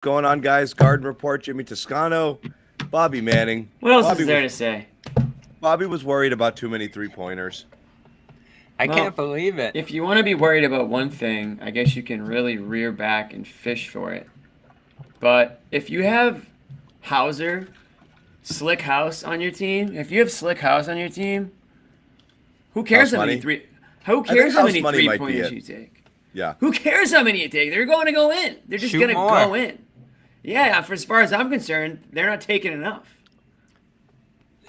going on, guys? Garden Report, Jimmy Toscano, Bobby Manning. What else Bobby is there to say? Bobby was worried about too many three-pointers. I Well, can't believe it. If you want to be worried about one thing, I guess you can really rear back and fish for it. But if you have Hauser, Slick House on your team, who cares House how many money? three? Who think cares how house many money might be three-pointers it. you take? Yeah. Who cares how many you take? They're going to go in. They're just Shoot going to more. go in. Yeah, for as far as I'm concerned, they're not taking enough.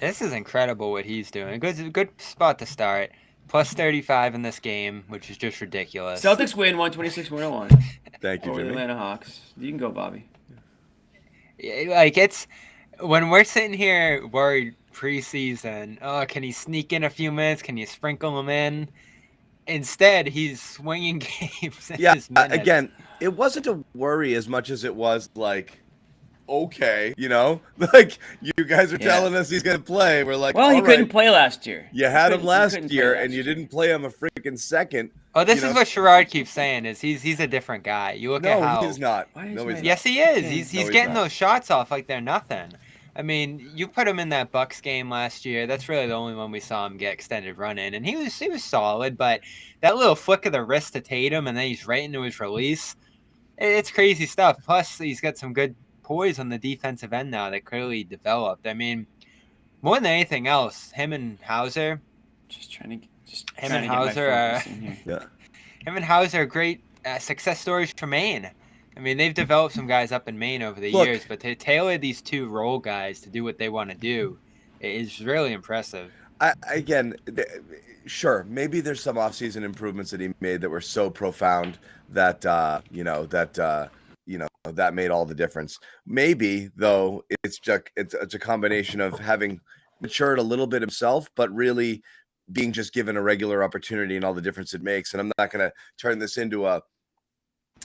This is incredible what he's doing. Good spot to start. Plus 35 in this game, which is just ridiculous. Celtics win 126-101 Thank you, over the Jimmy. Atlanta Hawks. You can go, Bobby. Like, it's when we're sitting here worried preseason, oh, can he sneak in a few minutes? Can you sprinkle him in? Instead, he's swinging games in Yeah, his minutes. again, it wasn't a worry as much as it was like, okay, like you guys are telling us he's going to play. We're like, Well, he all couldn't right. play last year. You had him He last couldn't play year, last and you year. didn't play him a freaking second. Oh, this you is know? what Sherrod keeps saying, is he's a different guy. You look at No, how... he's not. Why is No, my- he's Yes, he is. Yeah. He's No, he's getting not. those shots off like they're nothing. I mean, you put him in that Bucks game last year. That's really the only one we saw him get extended run in, and he was solid. But that little flick of the wrist to Tatum, and then he's right into his release. It's crazy stuff. Plus, he's got some good poise on the defensive end now that clearly developed. I mean, more than anything else, him and Hauser. Him and Hauser are great success stories for Maine. I mean, they've developed some guys up in Maine over the Look. years, but to tailor these two role guys to do what they want to do is really impressive. Sure, maybe there's some offseason improvements that he made that were so profound that that made all the difference. Maybe though, it's a combination of having matured a little bit himself, but really being just given a regular opportunity and all the difference it makes. And I'm not going to turn this into a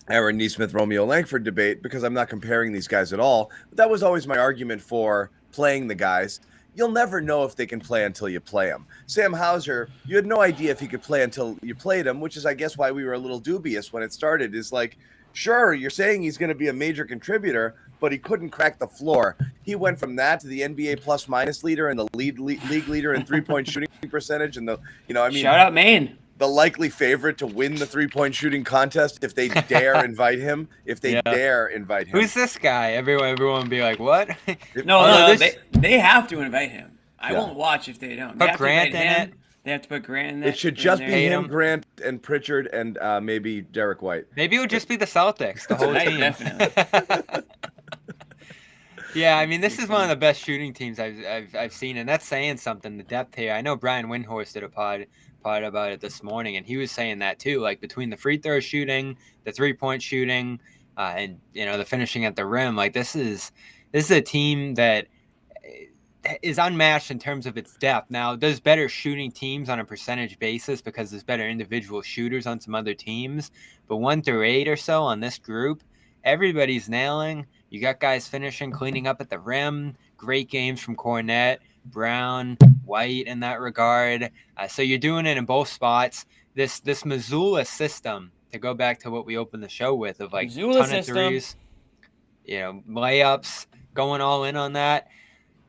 Aaron Nesmith, Romeo Langford debate because I'm not comparing these guys at all. But that was always my argument for playing the guys. You'll never know if they can play until you play them. Sam Hauser, you had no idea if he could play until you played him, which is, I guess, why we were a little dubious when it started. Is like, sure, you're saying he's going to be a major contributor, but he couldn't crack the floor. He went from that to the NBA plus-minus leader and the league leader in three-point shooting percentage, and Shout out Maine. the likely favorite to win the three-point shooting contest if they dare invite him. Who's this guy? Everyone would be like, what? No, they have to invite him. I won't watch if they don't. They Put have to Grant invite in him. it. They have to put Grant in there. It should just be Tatum. him, Grant, and Pritchard, and maybe Derek White. Maybe it would just be the Celtics, the whole Right, team. definitely. Yeah, I mean, this is one of the best shooting teams I've seen, and that's saying something. The depth here. I know Brian Windhorst did a pod about it this morning, and he was saying that too. Like between the free throw shooting, the 3-point shooting, and the finishing at the rim. Like this is a team that is unmatched in terms of its depth. Now, there's better shooting teams on a percentage basis because there's better individual shooters on some other teams. But 1 through 8 or so on this group, everybody's nailing. You got guys finishing, cleaning up at the rim. Great games from Kornet, Brown, White in that regard. So you're doing it in both spots. This Mazzulla system, to go back to what we opened the show with, of like Mazzulla ton system. of threes, layups, going all in on that.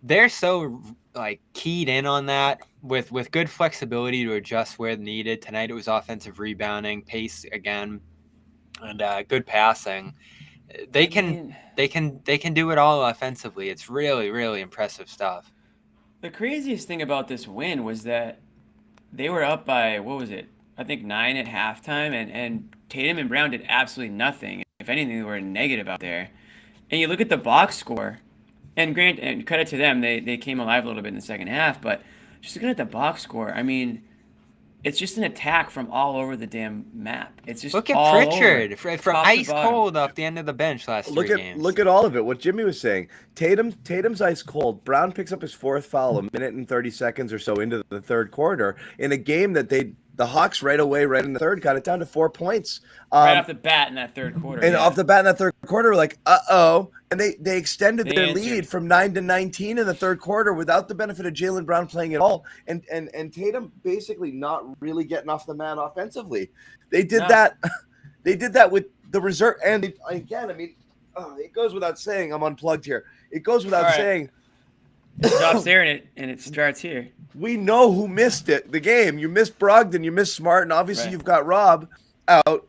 They're so like keyed in on that with good flexibility to adjust where needed. Tonight it was offensive rebounding, pace again, and good passing. They can do it all offensively. It's really, really impressive stuff. The craziest thing about this win was that they were up by, what was it? I think 9 at halftime, and Tatum and Brown did absolutely nothing. If anything, they were negative out there. And you look at the box score, and credit to them, they came alive a little bit in the second half, but just looking at the box score, I mean, it's just an attack from all over the damn map. It's just Look at all Pritchard over, from top to ice bottom. cold off the end of the bench last Look 3 at games. look at all of it. What Jimmy was saying. Tatum's ice cold. Brown picks up his 4th foul a minute and 30 seconds or so into the third quarter in a game that the Hawks right away, right in the third, got it down to 4 points. Right off the bat in that third quarter. And yeah. off the bat in that third quarter, we're like, uh-oh. And they extended They their answered. lead from 9 to 19 in the third quarter without the benefit of Jaylen Brown playing at all. And Tatum basically not really getting off the mat offensively. They did that. They did that with the reserve. And again, I mean, it goes without saying. I'm unplugged here. It goes without All right. saying. It stops there and it starts here. We know who missed the game. You missed Brogdon, you missed Smart, and obviously Right. you've got Rob out.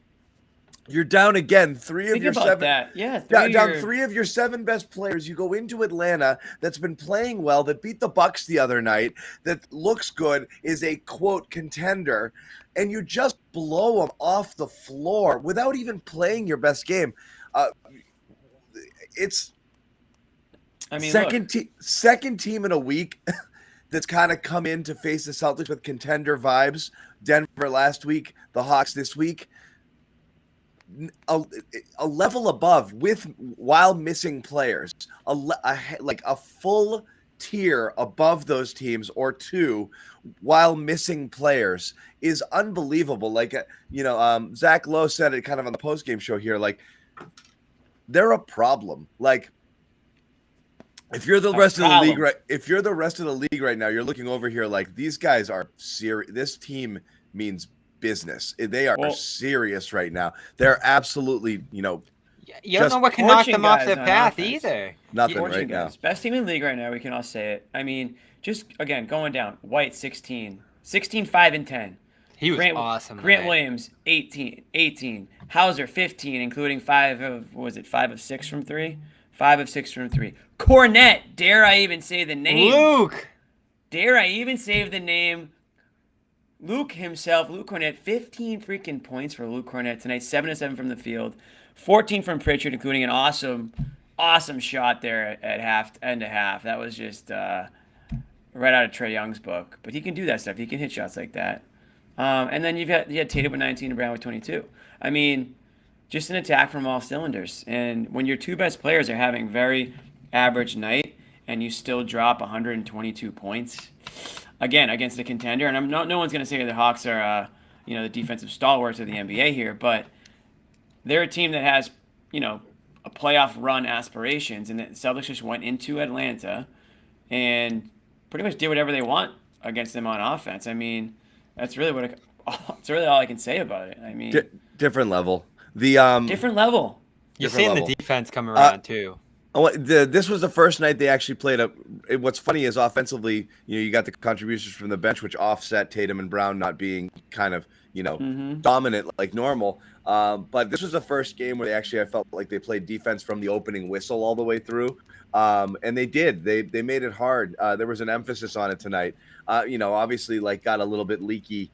You're down again. Think about that. Yeah, Down 3 of your 7 best players. You go into Atlanta, that's been playing well, that beat the Bucks the other night, that looks good, is a quote contender, and you just blow them off the floor without even playing your best game. It's second team in a week that's kind of come in to face the Celtics with contender vibes. Denver last week, the Hawks this week. A level above while missing players, like a full tier above those teams or 2 while missing players is unbelievable. Like, Zach Lowe said it kind of on the postgame show here. Like, they're a problem. Like, if you're the rest of the league, right? If you're the rest of the league right now, you're looking over here like these guys are serious. This team means business. They are serious right now. They're absolutely, you don't know what can knock them off their path either. Nothing right now. Best team in the league right now. We can all say it. I mean, just again going down. White 16, 5 and 10. He was awesome. Grant Williams 18. Hauser 15, including 5 of 6 from 3. 5 of 6 from 3. Kornet, dare I even say the name? Luke. Dare I even say the name? Luke himself, Luke Kornet, 15 freaking points for Luke Kornet tonight, 7 of 7 from the field, 14 from Pritchard, including an awesome shot there at end of half. That was just right out of Trae Young's book. But he can do that stuff. He can hit shots like that. And then you had Tatum with 19 and Brown with 22. I mean, just an attack from all cylinders. And when your 2 best players are having very average night and you still drop 122 points, again, against a contender, and no one's going to say the Hawks are, the defensive stalwarts of the NBA here, but they're a team that has, a playoff run aspirations, and the Celtics just went into Atlanta and pretty much did whatever they want against them on offense. I mean, that's really it's really all I can say about it. I mean, different level. Different level. You're seeing the defense come around too. This was the first night they actually played what's funny is offensively, you got the contributions from the bench, which offset Tatum and Brown not being kind of, dominant like normal. But this was the first game where I felt like they played defense from the opening whistle all the way through. And they did. They made it hard. There was an emphasis on it tonight. Obviously like got a little bit leaky,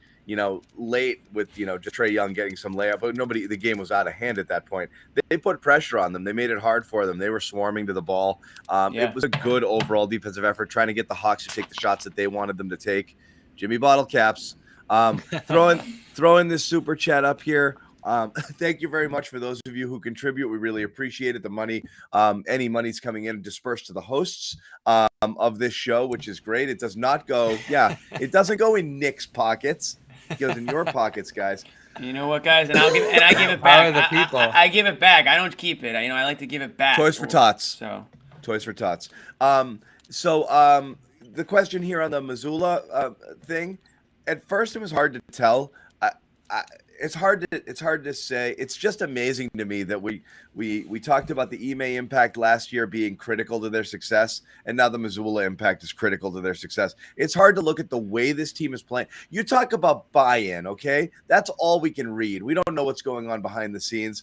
late with, just Trae Young getting some layup, but the game was out of hand at that point. They put pressure on them. They made it hard for them. They were swarming to the ball. It was a good overall defensive effort, trying to get the Hawks to take the shots that they wanted them to take. Jimmy Bottle Caps, throwing this super chat up here. Thank you very much for those of you who contribute. We really appreciate it. The money, any money's coming in dispersed to the hosts of this show, which is great. It does not go, it doesn't go in Nick's pockets. It goes in your pockets, guys. You know what, guys? And I give it back. I give it back. I don't keep it. I like to give it back. Toys for tots. Toys for tots. The question here on the Mazzulla thing, at first it was hard to tell. It's hard to say. It's just amazing to me that we talked about the Ime impact last year being critical to their success, and now the Mazzulla impact is critical to their success. It's hard to look at the way this team is playing. You talk about buy-in, okay? That's all we can read. We don't know what's going on behind the scenes.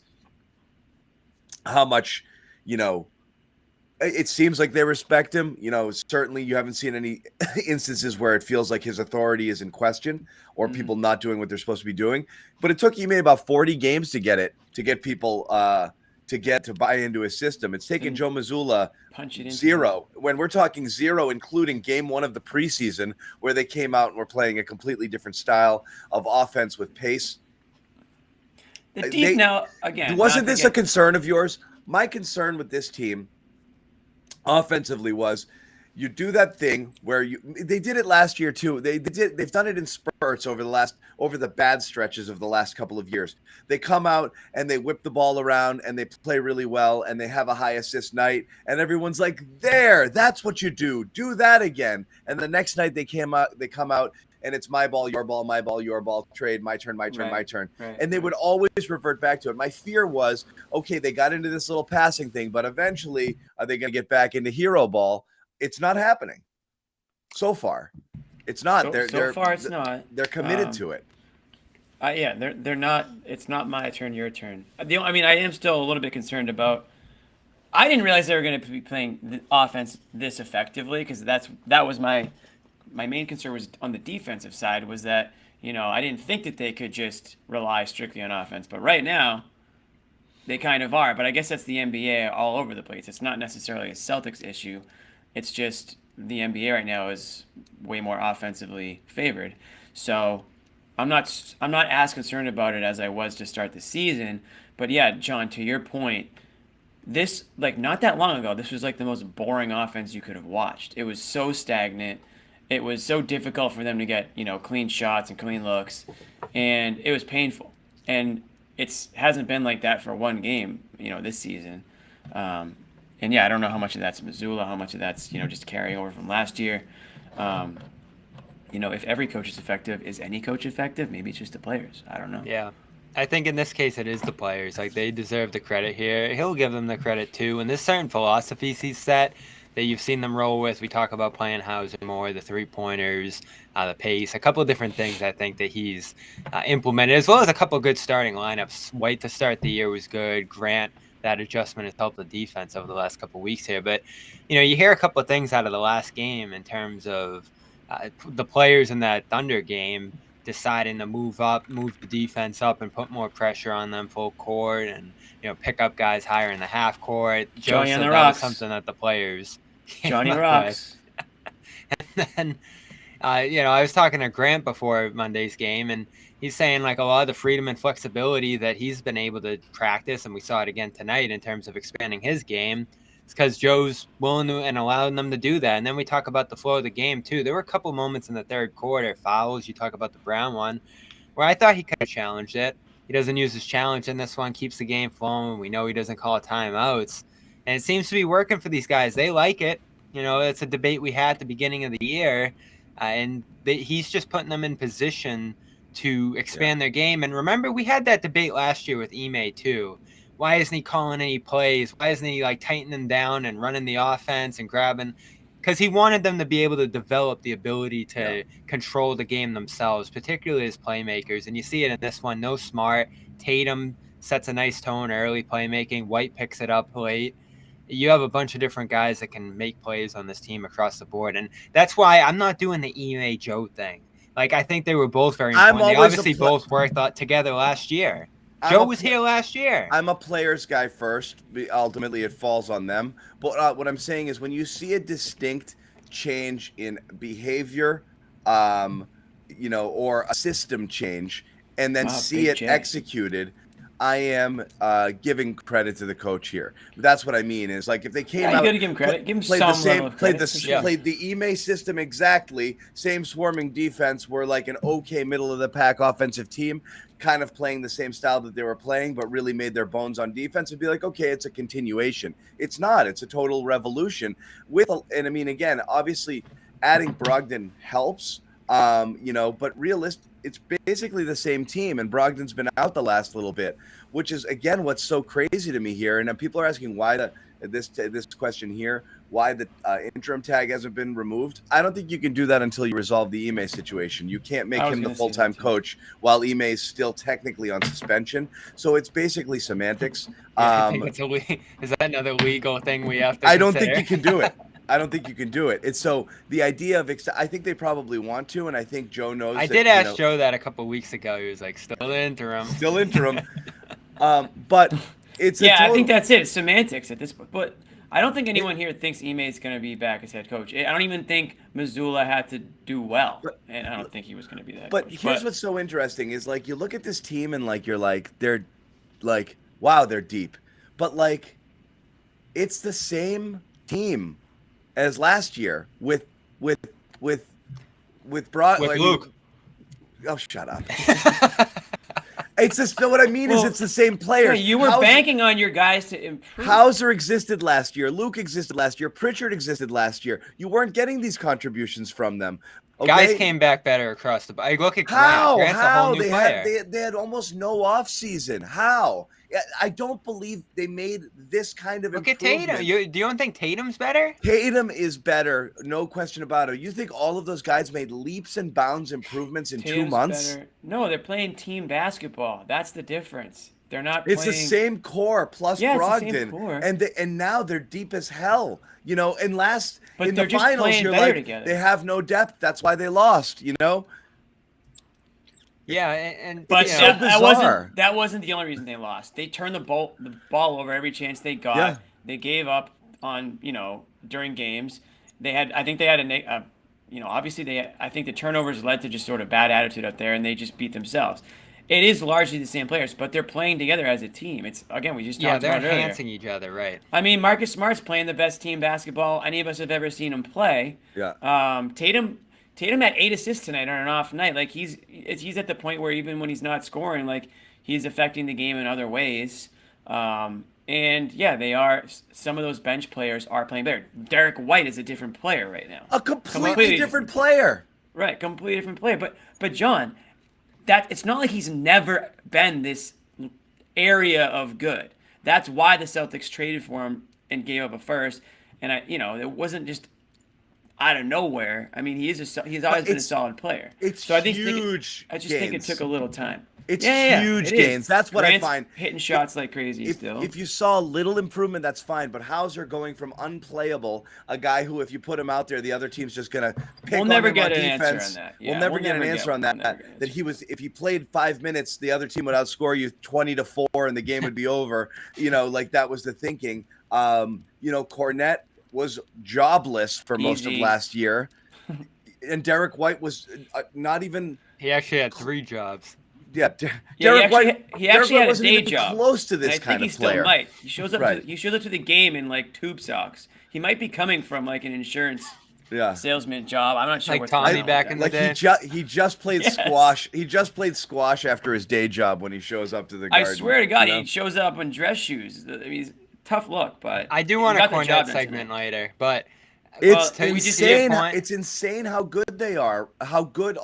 How much, it seems like they respect him. Certainly you haven't seen any instances where it feels like his authority is in question or people not doing what they're supposed to be doing. But it took Ime about 40 games to get people to buy into his system. It's taken Joe Mazzulla 0. When we're talking 0, including game 1 of the preseason, where they came out and were playing a completely different style of offense with pace. Wasn't this a concern of yours? My concern with this team offensively was you do that thing where they did it last year too. They've done it in spurts over the bad stretches of the last couple of years. They come out and they whip the ball around and they play really well and they have a high assist night and everyone's like, that's what you do that again. And the next night they come out and it's my ball, your ball, trade, my turn, my turn. Right, And they would always revert back to it. My fear was, okay, they got into this little passing thing, but eventually are they going to get back into hero ball? It's not happening. So far. It's not. So far, it's not. They're committed to it. Yeah, they're not. It's not my turn, your turn. I am still a little bit concerned about. I didn't realize they were going to be playing the offense this effectively, because that was my main concern was on the defensive side, was that I didn't think that they could just rely strictly on offense, but right now they kind of are. But I guess that's the NBA all over the place. It's not necessarily a Celtics issue. It's just the NBA right now is way more offensively favored. So I'm not as concerned about it as I was to start the season. But yeah, John, to your point, this, not that long ago, this was the most boring offense you could have watched. It was so stagnant. It was so difficult for them to get, clean shots and clean looks, and it was painful. And it hasn't been like that for one game, this season. And yeah, I don't know how much of that's Mazzulla, how much of that's, just carrying over from last year. If every coach is effective, is any coach effective? Maybe it's just the players. I don't know. Yeah. I think in this case it is the players. They deserve the credit here. He'll give them the credit too. And there's certain philosophies he's set that you've seen them roll with. We talk about playing Hauser more, the three-pointers, the pace, a couple of different things I think that he's implemented, as well as a couple of good starting lineups. White to start the year was good. Grant, that adjustment has helped the defense over the last couple of weeks here. But, you hear a couple of things out of the last game in terms of the players in that Thunder game deciding to move the defense up and put more pressure on them full court and, pick up guys higher in the half court. Johnny on the that was rocks. Something that the players Johnny rocks. And then, I was talking to Grant before Monday's game, and he's saying a lot of the freedom and flexibility that he's been able to practice, and we saw it again tonight in terms of expanding his game, it's because Joe's willing to and allowing them to do that. And then we talk about the flow of the game too. There were a couple moments in the third quarter, fouls. You talk about the Brown one, where I thought he could have challenged it. He doesn't use his challenge in this one, keeps the game flowing. We know he doesn't call timeouts. And it seems to be working for these guys. They like it. It's a debate we had at the beginning of the year. He's just putting them in position to expand their game. And remember, we had that debate last year with Ime too. Why isn't he calling any plays? Why isn't he tightening down and running the offense and grabbing? Because he wanted them to be able to develop the ability to control the game themselves, particularly as playmakers. And you see it in this one. No Smart. Tatum sets a nice tone early playmaking. White picks it up late. You have a bunch of different guys that can make plays on this team across the board. And that's why I'm not doing the Ime Joe thing. I think they were both very important. They obviously both worked together last year. Joe was here last year. I'm a players guy first. Ultimately, it falls on them. But what I'm saying is when you see a distinct change in behavior, or a system change, and then see it executed, I am giving credit to the coach here. That's what I mean is if they came out, you gotta give him credit. Give him some level of credit. Played the Ime system exactly, same swarming defense. We're an okay middle of the pack offensive team, kind of playing the same style that they were playing, but really made their bones on defense and be okay, it's a continuation. It's not. It's a total revolution. And I mean, again, obviously, adding Brogdon helps. But it's basically the same team, and Brogdon's been out the last little bit, which is again what's so crazy to me here. And people are asking why this question here, why the interim tag hasn't been removed. I don't think you can do that until you resolve the Ime situation. You can't make him the full-time coach while Ime is still technically on suspension. So it's basically semantics. I think is that another legal thing we have to I don't think you can do it. I don't think you can do it. It's so the idea of I think they probably want to, and I think Joe knows. I did ask Joe that a couple of weeks ago. He was still interim. Still interim. But it's I think that's it. It's semantics at this point. But I don't think anyone here thinks Ime is going to be back as head coach. I don't even think Mazzulla had to do well, and I don't think he was going to be that. But coach. Here's what's so interesting is you look at this team and you're they're wow, they're deep, but it's the same team as last year with Luke. Oh, shut up. It's just what I mean is it's the same players. Yeah, you were banking on your guys to improve. Hauser existed last year. Luke existed last year. Pritchard existed last year. You weren't getting these contributions from them. Guys came back better across the. I look at Grant. How? Grant's a How? whole new player. They had almost no off season. How? I don't believe they made this kind of Look at improvement. Tatum. Do you don't think Tatum's better? Tatum is better, no question about it. You think all of those guys made leaps and bounds improvements in Tatum's 2 months? better. No, they're playing team basketball. That's the difference. They're not It's playing... the same core plus Yeah, it's the same Brogdon, core. and now they're deep as hell. You know, and But in they're the just finals, playing you're better like together. they have no depth. That's why they lost. You know. Yeah, and But It's you know, so bizarre. that wasn't the only reason they lost. They turned the ball over every chance they got. Yeah. They gave up on, during games. I think they had obviously I think the turnovers led to just sort of bad attitude out there, and they just beat themselves. It is largely the same players, but they're playing together as a team. It's, again, we just talked they're about it earlier. enhancing each other, right? I mean, Marcus Smart's playing the best team basketball any of us have ever seen him play. Yeah. Tatum had 8 assists tonight on an off night. Like he's at the point where even when he's not scoring, like he's affecting the game in other ways. And yeah, they are. Some of those bench players are playing better. Derek White is a different player right now. A completely different player. Right, completely different player. But John, it's not like he's never been this area of good. That's why the Celtics traded for him and gave up a first. And it wasn't just out of nowhere. I mean, he's always been a solid player. I think huge. I just think it took a little time. It's huge gains. That's what Grant's I find. Hitting shots like crazy still. If you saw a little improvement, that's fine. But Hauser going from unplayable, a guy who, if you put him out there, the other team's just gonna pick on him on defense. We'll never get an answer on that. That if he played 5 minutes, the other team would outscore you 20-4, and the game would be over. Like that was the thinking. Kornet was jobless for most of last year, and Derek White was not even. He actually had 3 jobs. Yeah, Derek White. He actually had a wasn't day even job. Close to this kind of player. Still might. He shows up. He shows up to the game in like tube socks. He might be coming from like an insurance salesman job. I'm not sure. Like Tommy back in the day. He just played squash. He just played squash after his day job when he shows up to the Garden. I swear to God, he shows up in dress shoes. I mean, tough look, but I do want a Kornet segment later, but. It's insane. It's insane how good they are. How good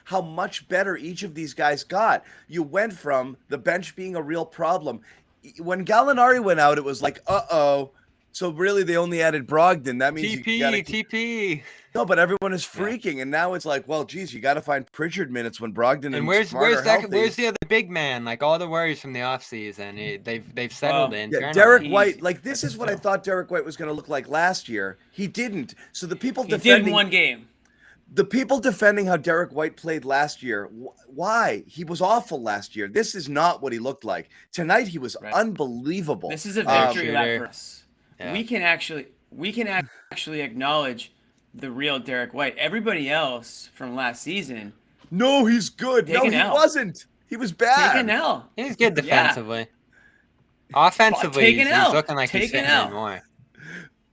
how much better each of these guys got. You went from the bench being a real problem. When Gallinari went out, it was like, uh-oh. So really, they only added Brogdon. That means TP. No, but everyone is freaking, and now it's like, well, geez, you got to find Pritchard minutes when Brogdon and where's Smart are healthy. Where's the other big man? Like all the worries from the offseason, they've settled in. Yeah, Derek White, this is what I thought Derek White was going to look like last year. He didn't. So the people defending did one game. The people defending how Derek White played last year, why? He was awful last year. This is not what he looked like. Tonight he was unbelievable. This is a victory lap for us. Yeah. We can actually acknowledge the real Derek White. Everybody else from last season. No, he's good. No, he wasn't. He was bad. Take an L. He's good defensively. Offensively, he's looking like he's fitting in more.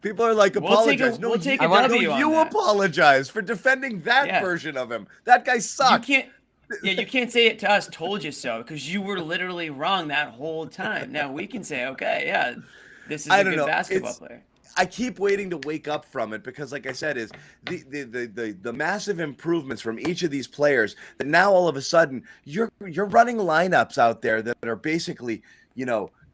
People are like, apologize. We'll take a W on you that. apologize for defending that version of him. That guy sucked. You can't say it to us, told you so, because you were literally wrong that whole time. Now we can say, okay, yeah, this is a good basketball player. I keep waiting to wake up from it because, like I said, is the massive improvements from each of these players that now all of a sudden you're running lineups out there that are basically,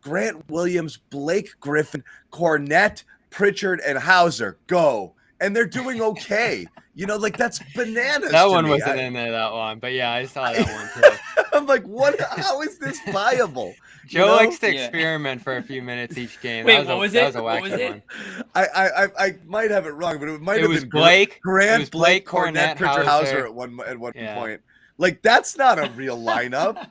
Grant Williams, Blake Griffin, Kornet, Pritchard, and Hauser go, and they're doing okay. That's bananas. That one wasn't in there that one, but yeah, I saw that one too. I'm like, what? How is this viable? Joe likes to experiment for a few minutes each game. Wait, what was it? That was a wacky one. I might have it wrong, but it was Blake, Grant, Blake, Kornet, Pritchard, Hauser at one point. Like, that's not a real lineup.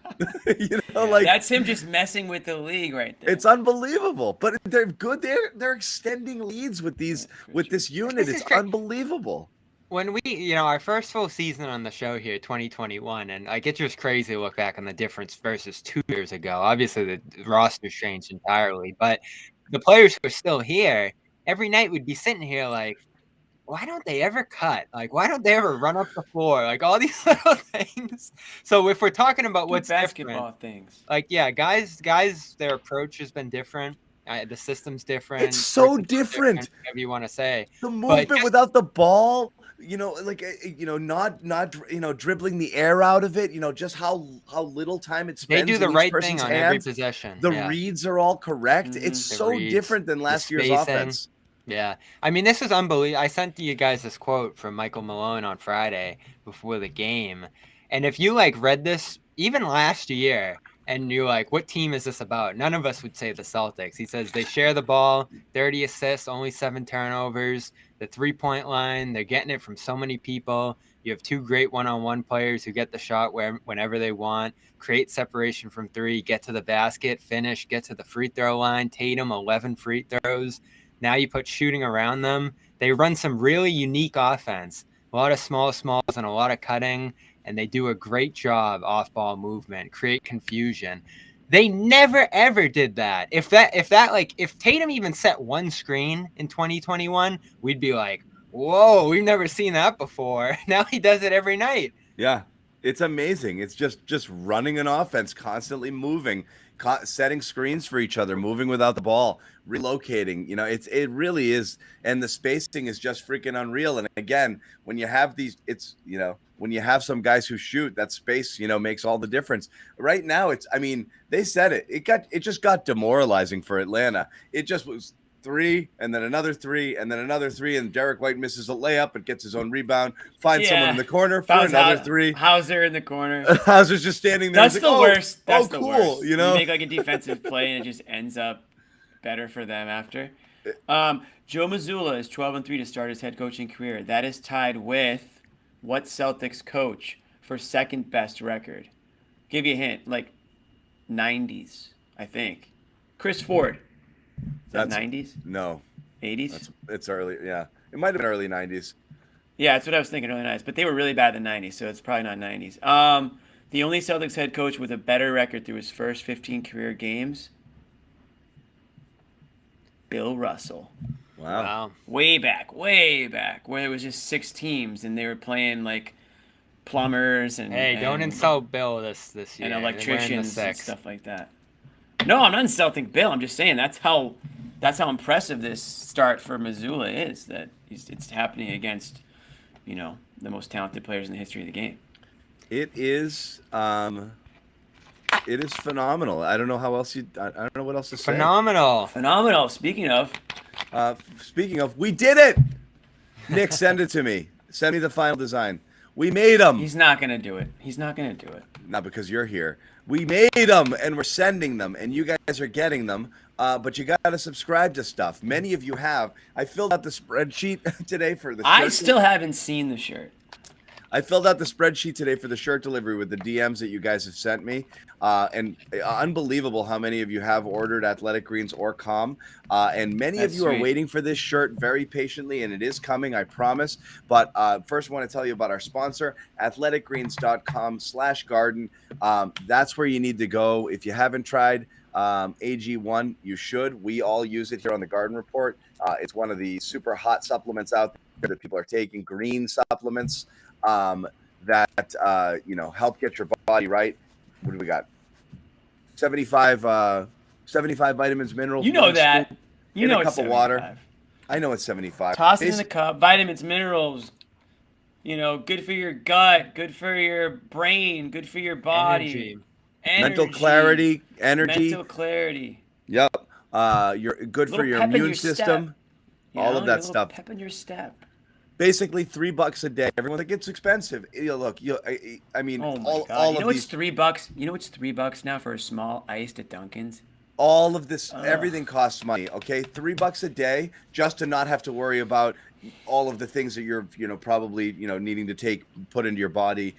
That's him just messing with the league right there. It's unbelievable, but they're good. They're extending leads with this unit. It's unbelievable. When we, our first full season on the show here, 2021, and it's just crazy to look back on the difference versus 2 years ago. Obviously, the roster's changed entirely, but the players who are still here, every night we'd be sitting here like, why don't they ever cut? Like, why don't they ever run up the floor? Like, all these little things. So if we're talking about what's basketball different, guys, their approach has been different. The system's different. It's so different. Whatever you want to say. The movement without the ball, not dribbling the air out of it. Just how little time it They spends do the in each right thing person's on every hands. possession. The Yeah. reads are all correct. Mhm. It's The so reads, different than the last year's spacing. offense. Yeah. I mean, this is unbelievable. I sent you guys this quote from Michael Malone on Friday before the game. And if you read this even last year and you're like, what team is this about? None of us would say the Celtics. He says they share the ball, 30 assists, only 7 turnovers, the 3-point line, they're getting it from so many people. You have 2 great one-on-one players who get the shot whenever they want, create separation from 3, get to the basket, finish, get to the free throw line. Tatum, 11 free throws. Now you put shooting around them. They run some really unique offense, a lot of smalls and a lot of cutting, and they do a great job off-ball movement, create confusion. They never ever did that. If Tatum even set one screen in 2021, we'd be like, whoa, we've never seen that before. Now he does it every night. Yeah, it's amazing. It's just running an offense, constantly moving, setting screens for each other, moving without the ball, relocating. It really is, and the spacing is just freaking unreal. And again, when you have when you have some guys who shoot, that space, makes all the difference. Right now, they said it. It just got demoralizing for Atlanta. It just was 3, and then another 3, and then another 3, and Derek White misses a layup and gets his own rebound. Finds someone in the corner for another 3. Hauser in the corner. Hauser's just standing there. That's the worst. That's the cool. worst. You make a defensive play and it just ends up better for them after. Joe Mazzulla is 12-3 to start his head coaching career. That is tied with what Celtics coach for second best record? Give you a hint, 90s, I think. Chris Ford. That's 90s? No. 80s? It's early. Yeah, it might have been early 90s. Yeah, that's what I was thinking, early 90s. But they were really bad in the 90s, so it's probably not 90s. The only Celtics head coach with a better record through his first 15 career games, Bill Russell. Wow. Way back, where it was just 6 teams and they were playing plumbers and don't insult Bill this year. And electricians and stuff like that. No, I'm not insulting Bill. I'm just saying that's how impressive this start for Mazzulla is. That it's happening against, the most talented players in the history of the game. It is phenomenal. I don't know how else I don't know what else to say. Phenomenal. Speaking of, we did it. Nick, send it to me. Send me the final design. We made them. He's not gonna do it. Not because you're here. We made them, and we're sending them, and you guys are getting them. But you got to subscribe to stuff. Many of you have. I filled out the spreadsheet today for the shirt. I still haven't seen the shirt. I filled out the spreadsheet today for the shirt delivery with the DMs that you guys have sent me. And unbelievable how many of you have ordered Athletic Greens or Com. And many of you are waiting for this shirt very patiently, and it is coming, I promise. But first, I want to tell you about our sponsor, athleticgreens.com/garden. That's where you need to go. If you haven't tried AG1, you should. We all use it here on the Garden Report. It's one of the super hot supplements out there that people are taking, green supplements. That help get your body right. What do we got? 75 vitamins, minerals. You know that. You know a cup of water. I know it's 75. Toss it in the cup. Vitamins, minerals. Good for your gut, good for your brain, good for your body. Mental clarity, energy. Mental clarity. Yep. You're good for your immune system. All of that stuff. Pep in your step. Basically $3 a day. Everyone think it's expensive. Look, I mean, oh my all God. of these. It's $3. You know what's $3 now for a small iced at Dunkin's? All of this, everything costs money. Okay, $3 a day just to not have to worry about all of the things that you're, probably, needing to put into your body.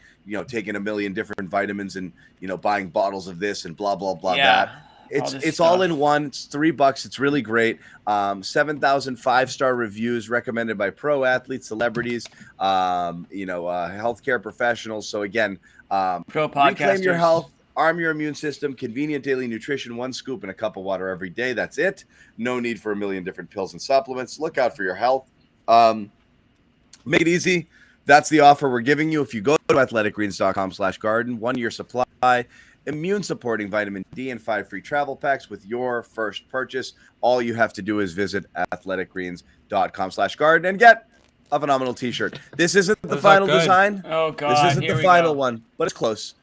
Taking a million different vitamins and buying bottles of this and blah blah blah that. It's all in one. It's $3. It's really great. 7,000 5-star reviews recommended by pro athletes, celebrities, healthcare professionals. So again, pro podcasters. Reclaim your health, arm your immune system, convenient daily nutrition, 1 scoop and a cup of water every day. That's it. No need for a million different pills and supplements. Look out for your health. Make it easy. That's the offer we're giving you. If you go to athleticgreens.com/garden, 1-year supply, immune supporting vitamin D and 5 free travel packs with your first purchase. All you have to do is visit athleticgreens.com/garden and get A phenomenal T-shirt. This isn't the Those look final good. design. Oh This God, isn't here the we final go. one, but it's close.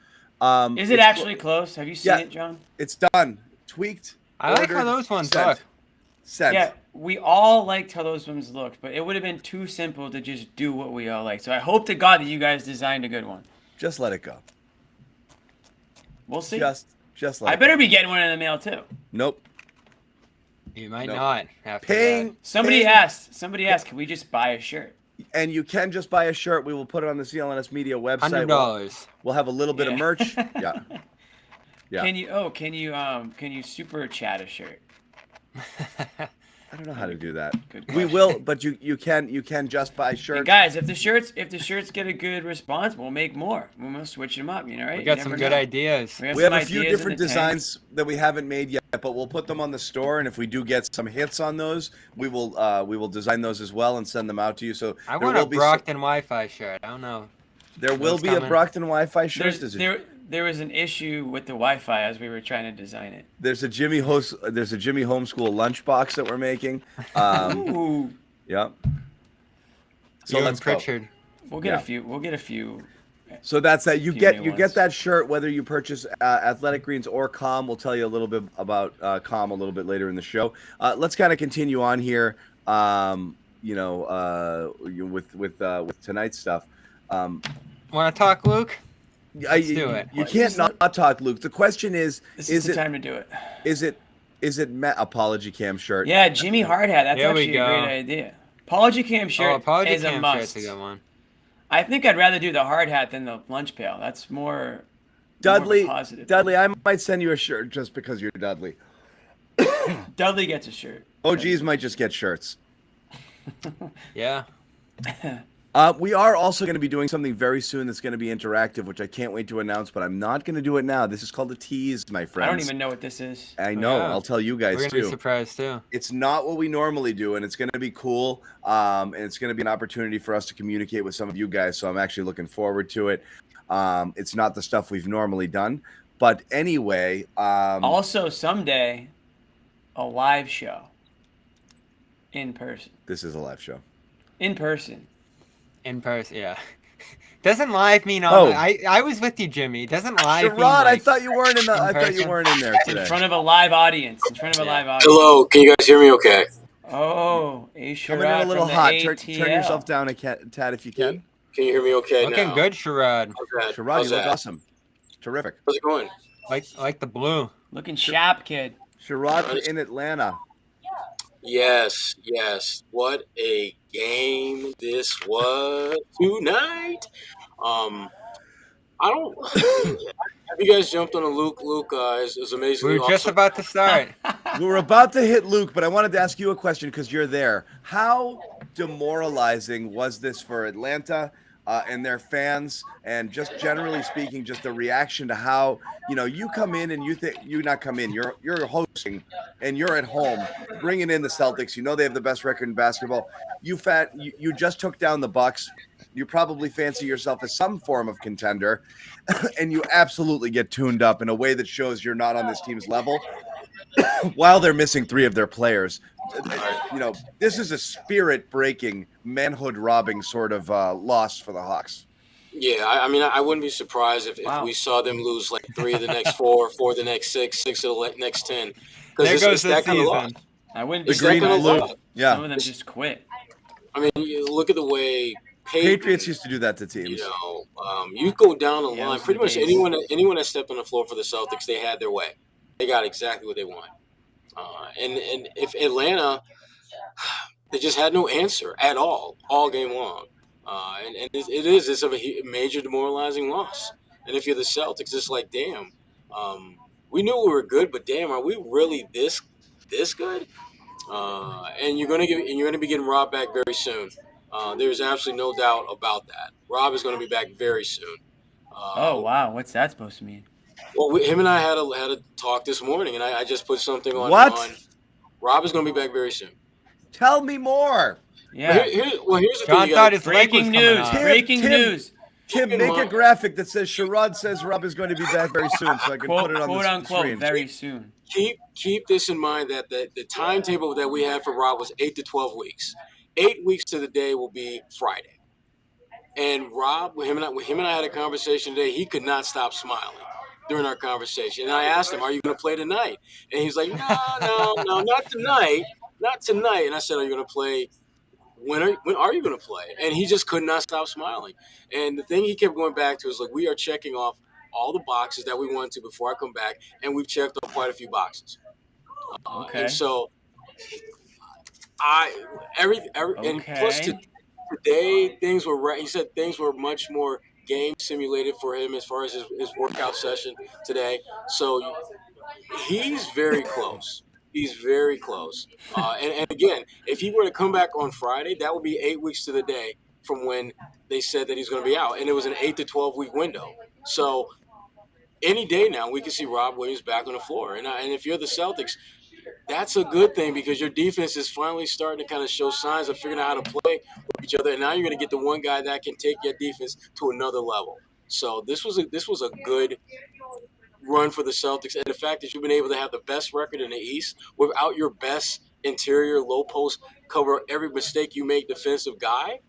Is it actually close? Have you seen Yeah. it, John? It's done. Tweaked. I like how ordered, those ones sent. look. Sent. Yeah, we all liked how those ones looked, but it would have been too simple to just do what we all like. So I hope to God that you guys designed a good one. Just let it go. We'll see. Just let I it better go. be getting one in the mail too. Nope. You might No. not after Paying. Somebody paying- asked, can we just buy a shirt? And you can just buy a shirt. We will put it on the CLNS Media that. website. $100. We'll have a little bit of Yeah. merch. Yeah. Yeah. Can you super chat a shirt? I don't know how to do that. Good We question. will, but you can just buy Hey, shirts. guys, if the shirts get a good response, we'll make more. We'll switch them up, right? We You got never some good know. ideas. We have some a few ideas in different the tank. designs that we haven't made yet, but we'll put them on the store. And if we do get some hits on those, we will design those as well and send them out to you. So I there want a will be Brockton Wi-Fi shirt. I don't know. there will those be a coming. Brockton Wi-Fi shirt. There was an issue with the Wi-Fi as we were trying to design it. There's a Jimmy Homeschool lunchbox that we're making. Ooh, Yeah. So You and let's go. Pritchard. we'll get Yeah. a few. We'll get a few. So that's that. You Few get new you ones. get that shirt whether you purchase Athletic Greens or Calm. We'll tell you a little bit about Calm a little bit later in the show. Let's kind of continue on here. With tonight's stuff. Want to talk, Luke? Let's do it. You can't not talk, Luke. The question is This is the time to do it. is it Apology Cam shirt? Yeah, Jimmy Hardhat. That's There we actually a go. great idea. Apology Cam shirt Apology is a Cam must. shirt's a good one. I think I'd rather do the hard hat than the lunch pail. That's more Dudley, positive. Dudley, I might send you a shirt just because you're Dudley. Dudley gets a shirt. OGs might just get shirts. Yeah. We are also going to be doing something very soon that's going to be interactive, which I can't wait to announce, but I'm not going to do it now. This is called a tease, my friends. I don't even know what this is. I know. yeah. I'll tell you guys We're going to too. be surprised, too. It's not what we normally do, and it's going to be cool. And it's going to be an opportunity for us to communicate with some of you guys. So I'm actually looking forward to it. It's not the stuff we've normally done, but anyway. Also, someday, a live show in person. This is a live show. In person. In person, yeah. Doesn't live mean Oh. I was with you, Jimmy. Doesn't live mean Sherrod, I like, thought you weren't in the. in I thought you person? weren't in there In today. front of a live audience. In front of a live audience. Hello, can you guys hear me okay? Oh, a Coming in a little hot. Turn yourself down a tad if you can. Can you hear me okay looking now? good, Sherrod. How's that? Sherrod, How's you look that? awesome. Terrific. How's it going? Like the blue. Looking sharp, kid. Sherrod in Atlanta. Yes. What a game this was tonight. I don't. Have you guys jumped on a Luke? Luke, is amazing. We were just about to start. We were about to hit Luke, but I wanted to ask you a question because you're there. How demoralizing was this for Atlanta and their fans, and just generally speaking, just the reaction to how you come in and you're hosting and you're at home bringing in the Celtics. They have the best record in basketball. You just took down the Bucks. You probably fancy yourself as some form of contender, and you absolutely get tuned up in a way that shows you're not on this team's level. While they're missing 3 of their players, this is a spirit-breaking, manhood-robbing sort of loss for the Hawks. Yeah, I mean, I wouldn't be surprised if Wow. we saw them lose like 3 of the next 4, 4 of the next 6, 6 of the next 10. There goes it's the that kind of season. loss. I wouldn't The be green Second and surprised blue. if some Yeah, of them just quit. I mean, you look at the way Patriots used to do that to teams. You go down the Yeah, line. those are Pretty the much days. anyone that stepped on the floor for the Celtics, they had their way. They got exactly what they want. And if Atlanta, they just had no answer at all game long. And it's a major demoralizing loss. And if you're the Celtics, it's like, damn, we knew we were good, but damn, are we really this good? And you're gonna be getting Rob back very soon. There's absolutely no doubt about that. Rob is going to be back very soon. Oh wow, what's that supposed to mean? Well, him and I had a talk this morning, and I just put something on. What? Rob is going to be back very soon. Tell me more. Yeah. Here's the John thing. thought his leg was Breaking coming news. off. Tim, Breaking Tim. news. Tim, Keep in make a mind- graphic that says Sherrod says Rob is going to be back very soon, so I can Quote put it on the unquote screen. very soon. keep this in mind that the timetable that we had for Rob was 8 to 12 weeks. 8 weeks to the day will be Friday. And Rob, with him and I had a conversation today. He could not stop smiling during our conversation. And I asked him, "Are you going to play tonight?" And he's like, "No, not tonight, not tonight." And I said, "Are you going to play? When are you going to play?" And he just could not stop smiling. And the thing he kept going back to is like, we are checking off all the boxes that we wanted to before I come back, and we've checked off quite a few boxes. Okay. And so and plus Okay. today things were right. He said things were much more game simulated for him as far as his workout session today. So he's very close. He's very close. And again, if he were to come back on Friday, that would be 8 weeks to the day from when they said that he's going to be out. And it was an 8 to 12 week window. So any day now, we can see Rob Williams back on the floor. And if you're the Celtics, that's a good thing because your defense is finally starting to kind of show signs of figuring out how to play with each other. And now you're going to get the one guy that can take your defense to another level. So this was a good run for the Celtics. And the fact that you've been able to have the best record in the East without your best interior low post cover every mistake you make defensive guy,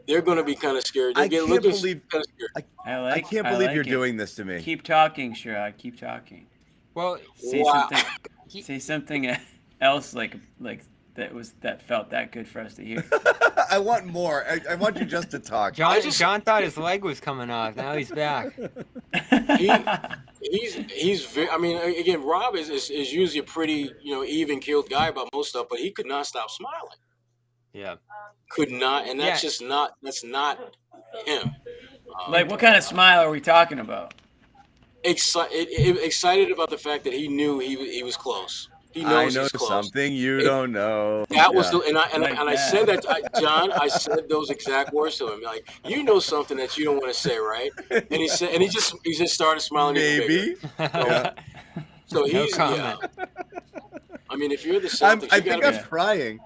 they're going to be kind of scared. I can't believe I can't believe you're doing this to me. Keep talking, Sherrod. Keep talking. Well, Say something else like that felt that good for us to hear. I want more. I want you just to talk. John thought his leg was coming off. Now he's back. He's very. I mean, again, Rob is usually a pretty even keeled guy about most stuff, but he could not stop smiling. Yeah, could not, and that's not him. Like, what kind of smile are we talking about? Excited about the fact that he knew he was close. He knows I know he's close. Something you don't know. That was I said that, John. I said those exact words to him. Like, you know something that you don't want to say, right? And he said, and he just started smiling. Maybe. So he's I mean, if you're the Celtics, I think I'm crying.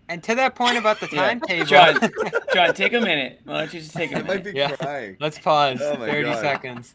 And to that point about the timetable, John, take a minute. Why don't you just take a minute? I might be crying. Let's pause. Oh my 30 God. seconds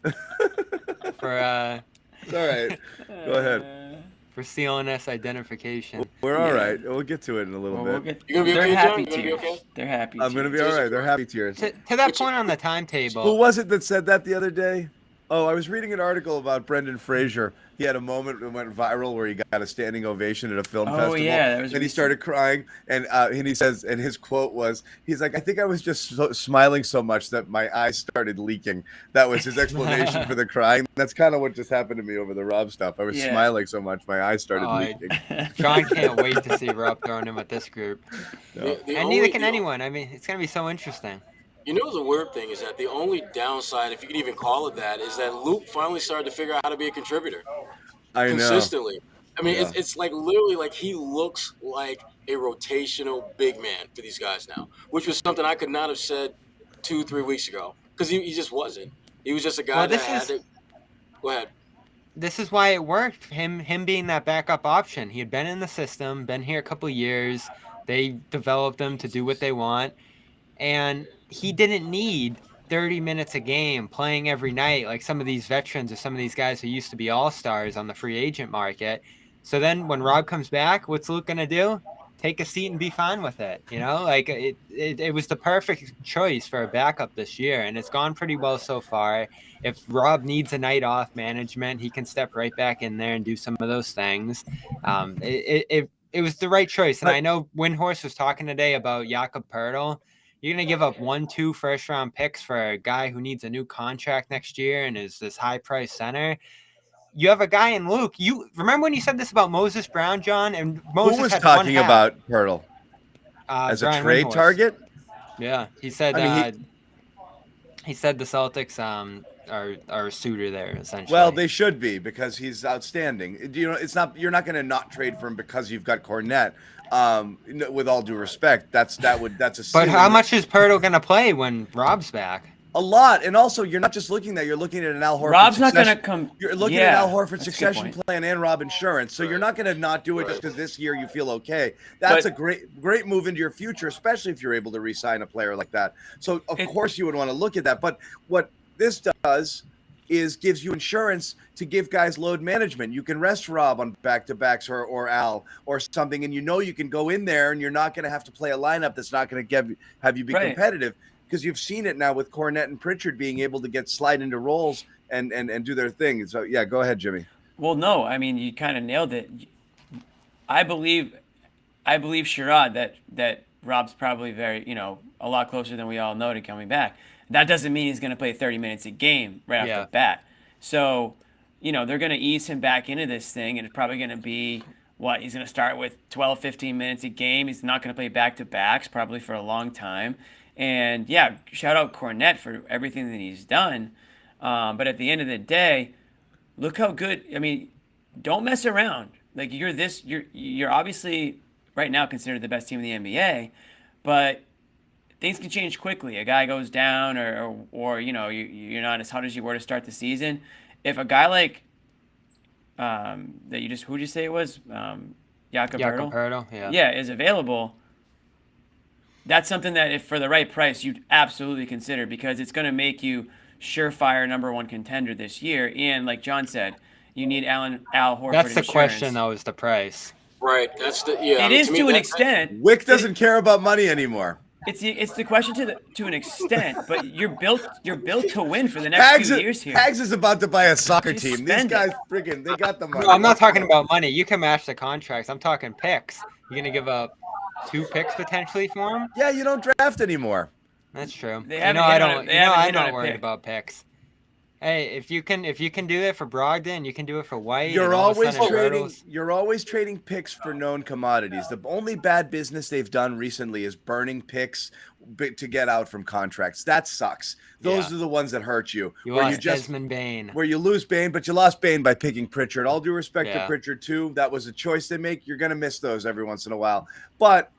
for It's all right. Go ahead. For CLNS identification. We're all right. We'll get to it in a little bit. You're gonna be okay, John? You're gonna be okay? They're happy. I'm gonna be all right. They're happy tears. To that point on the timetable. Who was it that said that the other day? Oh, I was reading an article about Brendan Fraser. He had a moment that went viral where he got a standing ovation at a film festival. Oh yeah, that was. And he started crying, and he says, and his quote was, he's like, "I think I was just smiling so much that my eyes started leaking." That was his explanation for the crying. That's kind of what just happened to me over the Rob stuff. I was smiling so much my eyes started leaking. John can't wait to see Rob throwing him with this group, No. and neither can anyone. I mean, it's gonna be so interesting. You know, the weird thing is that the only downside, if you can even call it that, is that Luke finally started to figure out how to be a contributor. I know. Consistently. I mean, it's like literally like he looks like a rotational big man for these guys now, which was something I could not have said 2-3 weeks ago because he just wasn't. He was just a guy that had to. Go ahead. This is why it worked. Him being that backup option. He had been in the system, been here a couple of years. They developed him to do what they want, and he didn't need 30 minutes a game playing every night like some of these veterans or some of these guys who used to be all-stars on the free agent market. So then when Rob comes back, what's Luke going to do? Take a seat and be fine with it. You know, like it was the perfect choice for a backup this year, and it's gone pretty well so far. If Rob needs a night off management, he can step right back in there and do some of those things. It was the right choice. And I know Windhorst was talking today about Jakob Poeltl. You're going to give up 1-2 first-round picks for a guy who needs a new contract next year and is this high-priced center. You have a guy in Luke. You remember when you said this about Moses Brown, John? And Moses Who was had talking about Poeltl as Brian a trade Windhorst. target? Yeah, he said. He said the Celtics are a suitor there essentially. Well, they should be because he's outstanding. You know, it's not you're not going to not trade for him because you've got Kornet. With all due respect, that's a. But how much is Poeltl going to play when Rob's back? A lot, and also you're not just looking at that. You're looking at an Al Horford. Rob's not going to come. You're looking at Al Horford succession plan and Rob insurance. So you're not going to not do it just because this year you feel okay. That's a great move into your future, especially if you're able to re-sign a player like that. So of course you would want to look at that. But what this does gives you insurance to give guys load management. You can rest Rob on back-to-backs or Al or something, and you can go in there and you're not going to have to play a lineup that's not going to have you be competitive, because you've seen it now with Kornet and Pritchard being able to slide into roles and do their thing. So, yeah, go ahead, Jimmy. Well, no, I mean, you kind of nailed it. I believe Sherrod that Rob's probably a lot closer than we all know to coming back. That doesn't mean he's going to play 30 minutes a game right off the bat. So, they're going to ease him back into this thing, and it's probably going to be he's going to start with 12, 15 minutes a game. He's not going to play back-to-backs probably for a long time. And, yeah, shout out Kornet for everything that he's done. But at the end of the day, look how good – I mean, don't mess around. Like, you're obviously right now considered the best team in the NBA, but things can change quickly. A guy goes down or you're not as hot as you were to start the season. If a guy like who'd you say it was? Jakob Poeltl? Yeah, is available, that's something that if for the right price you'd absolutely consider, because it's going to make you surefire number one contender this year. And like John said, you need Al Horford. That's the insurance. Question, though, is the price. Right. That's the yeah. It is to an extent. Wick doesn't care about money anymore. It's the question to an extent, but you're built to win for the next few years here. Hags is about to buy a soccer team. These guys they got the money. No, I'm not talking about money. You can match the contracts. I'm talking picks. You're gonna give up 2 picks potentially for him? Yeah, you don't draft anymore. That's true. I'm not worried about picks. Hey, if you can do it for Brogdon, you can do it for White. You're always trading picks for known commodities. The only bad business they've done recently is burning picks to get out from contracts. That sucks. Those are the ones that hurt you. You lost Desmond Bane. Where you lose Bane, but you lost Bane by picking Pritchard. All due respect to Pritchard too. That was a choice they make. You're gonna miss those every once in a while, but.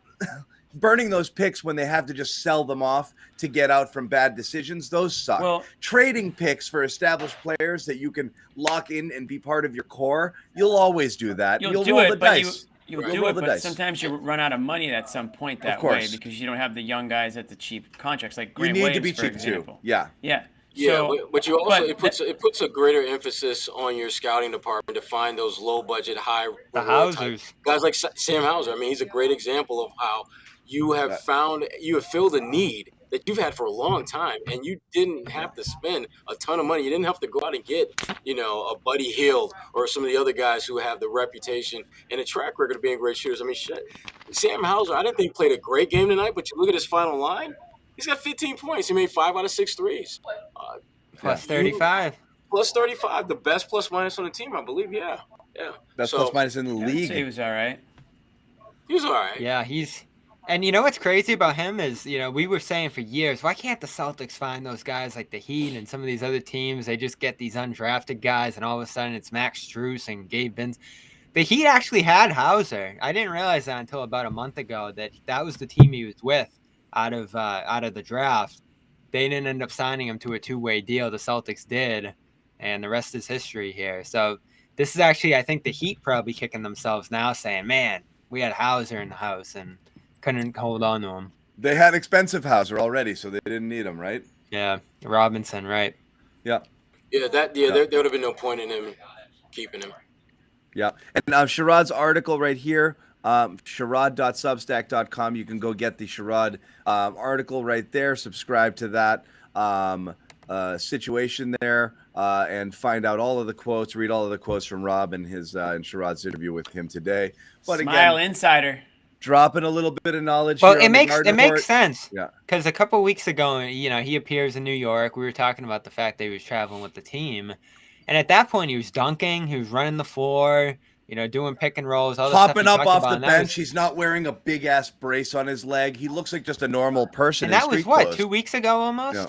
Burning those picks when they have to just sell them off to get out from bad decisions, those suck. Well, trading picks for established players that you can lock in and be part of your core, you'll always do that. You'll roll the dice. You'll do it, but sometimes you run out of money at some point that way because you don't have the young guys at the cheap contracts like Grant Williams, to be cheap example. Too. Yeah. Yeah. But you also it puts a greater emphasis on your scouting department to find those low budget, high Hausers guys like Sam Hauser. I mean, he's a great example of how you have filled a need that you've had for a long time, and you didn't have to spend a ton of money. You didn't have to go out and get, a Buddy Hield or some of the other guys who have the reputation and a track record of being great shooters. I mean, Sam Hauser, I didn't think played a great game tonight, but you look at his final line, he's got 15 points. He made 5 out of 6 threes. Plus 35. Plus 35, the best plus minus on the team, I believe. Yeah. Best plus minus in the league. He was all right. Yeah, And you know what's crazy about him is, we were saying for years, why can't the Celtics find those guys like the Heat and some of these other teams? They just get these undrafted guys, and all of a sudden it's Max Strus and Gabe Binns. The Heat actually had Hauser. I didn't realize that until about a month ago that was the team he was with out of the draft. They didn't end up signing him to a 2-way deal. The Celtics did, and the rest is history here. So this is actually, I think, the Heat probably kicking themselves now, saying, "Man, we had Hauser in the house and couldn't hold on to him." They had expensive Hauser already, so they didn't need him, right? Yeah, Robinson, right? Yeah. Yeah, there would have been no point in him keeping him. Yeah, and Sherrod's article right here, Sherrod.substack.com. You can go get the Sherrod article right there. Subscribe to that situation there, and find out all of the quotes. Read all of the quotes from Rob and his and Sherrod's interview with him today. But Smile again, insider. Dropping a little bit of knowledge. Well, here it makes sense. Yeah. Because a couple of weeks ago, he appears in New York. We were talking about the fact that he was traveling with the team, and at that point, he was dunking. He was running the floor. Doing pick and rolls. All Hopping up off the bench. He's not wearing a big ass brace on his leg. He looks like just a normal person. And that was what, 2 weeks ago almost. Yeah.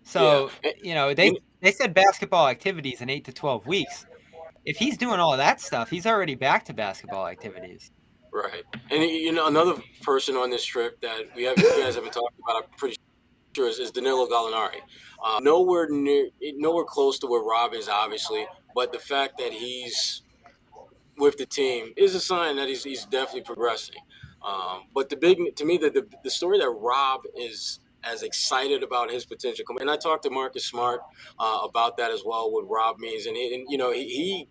So they said basketball activities in 8 to 12 weeks. If he's doing all of that stuff, he's already back to basketball activities. Right. And another person on this trip that you guys haven't talked about, I'm pretty sure, is Danilo Gallinari. Nowhere close to where Rob is, obviously, but the fact that he's with the team is a sign that he's definitely progressing. But to me, the story that Rob is as excited about his potential. And I talked to Marcus Smart about that as well, what Rob means. And he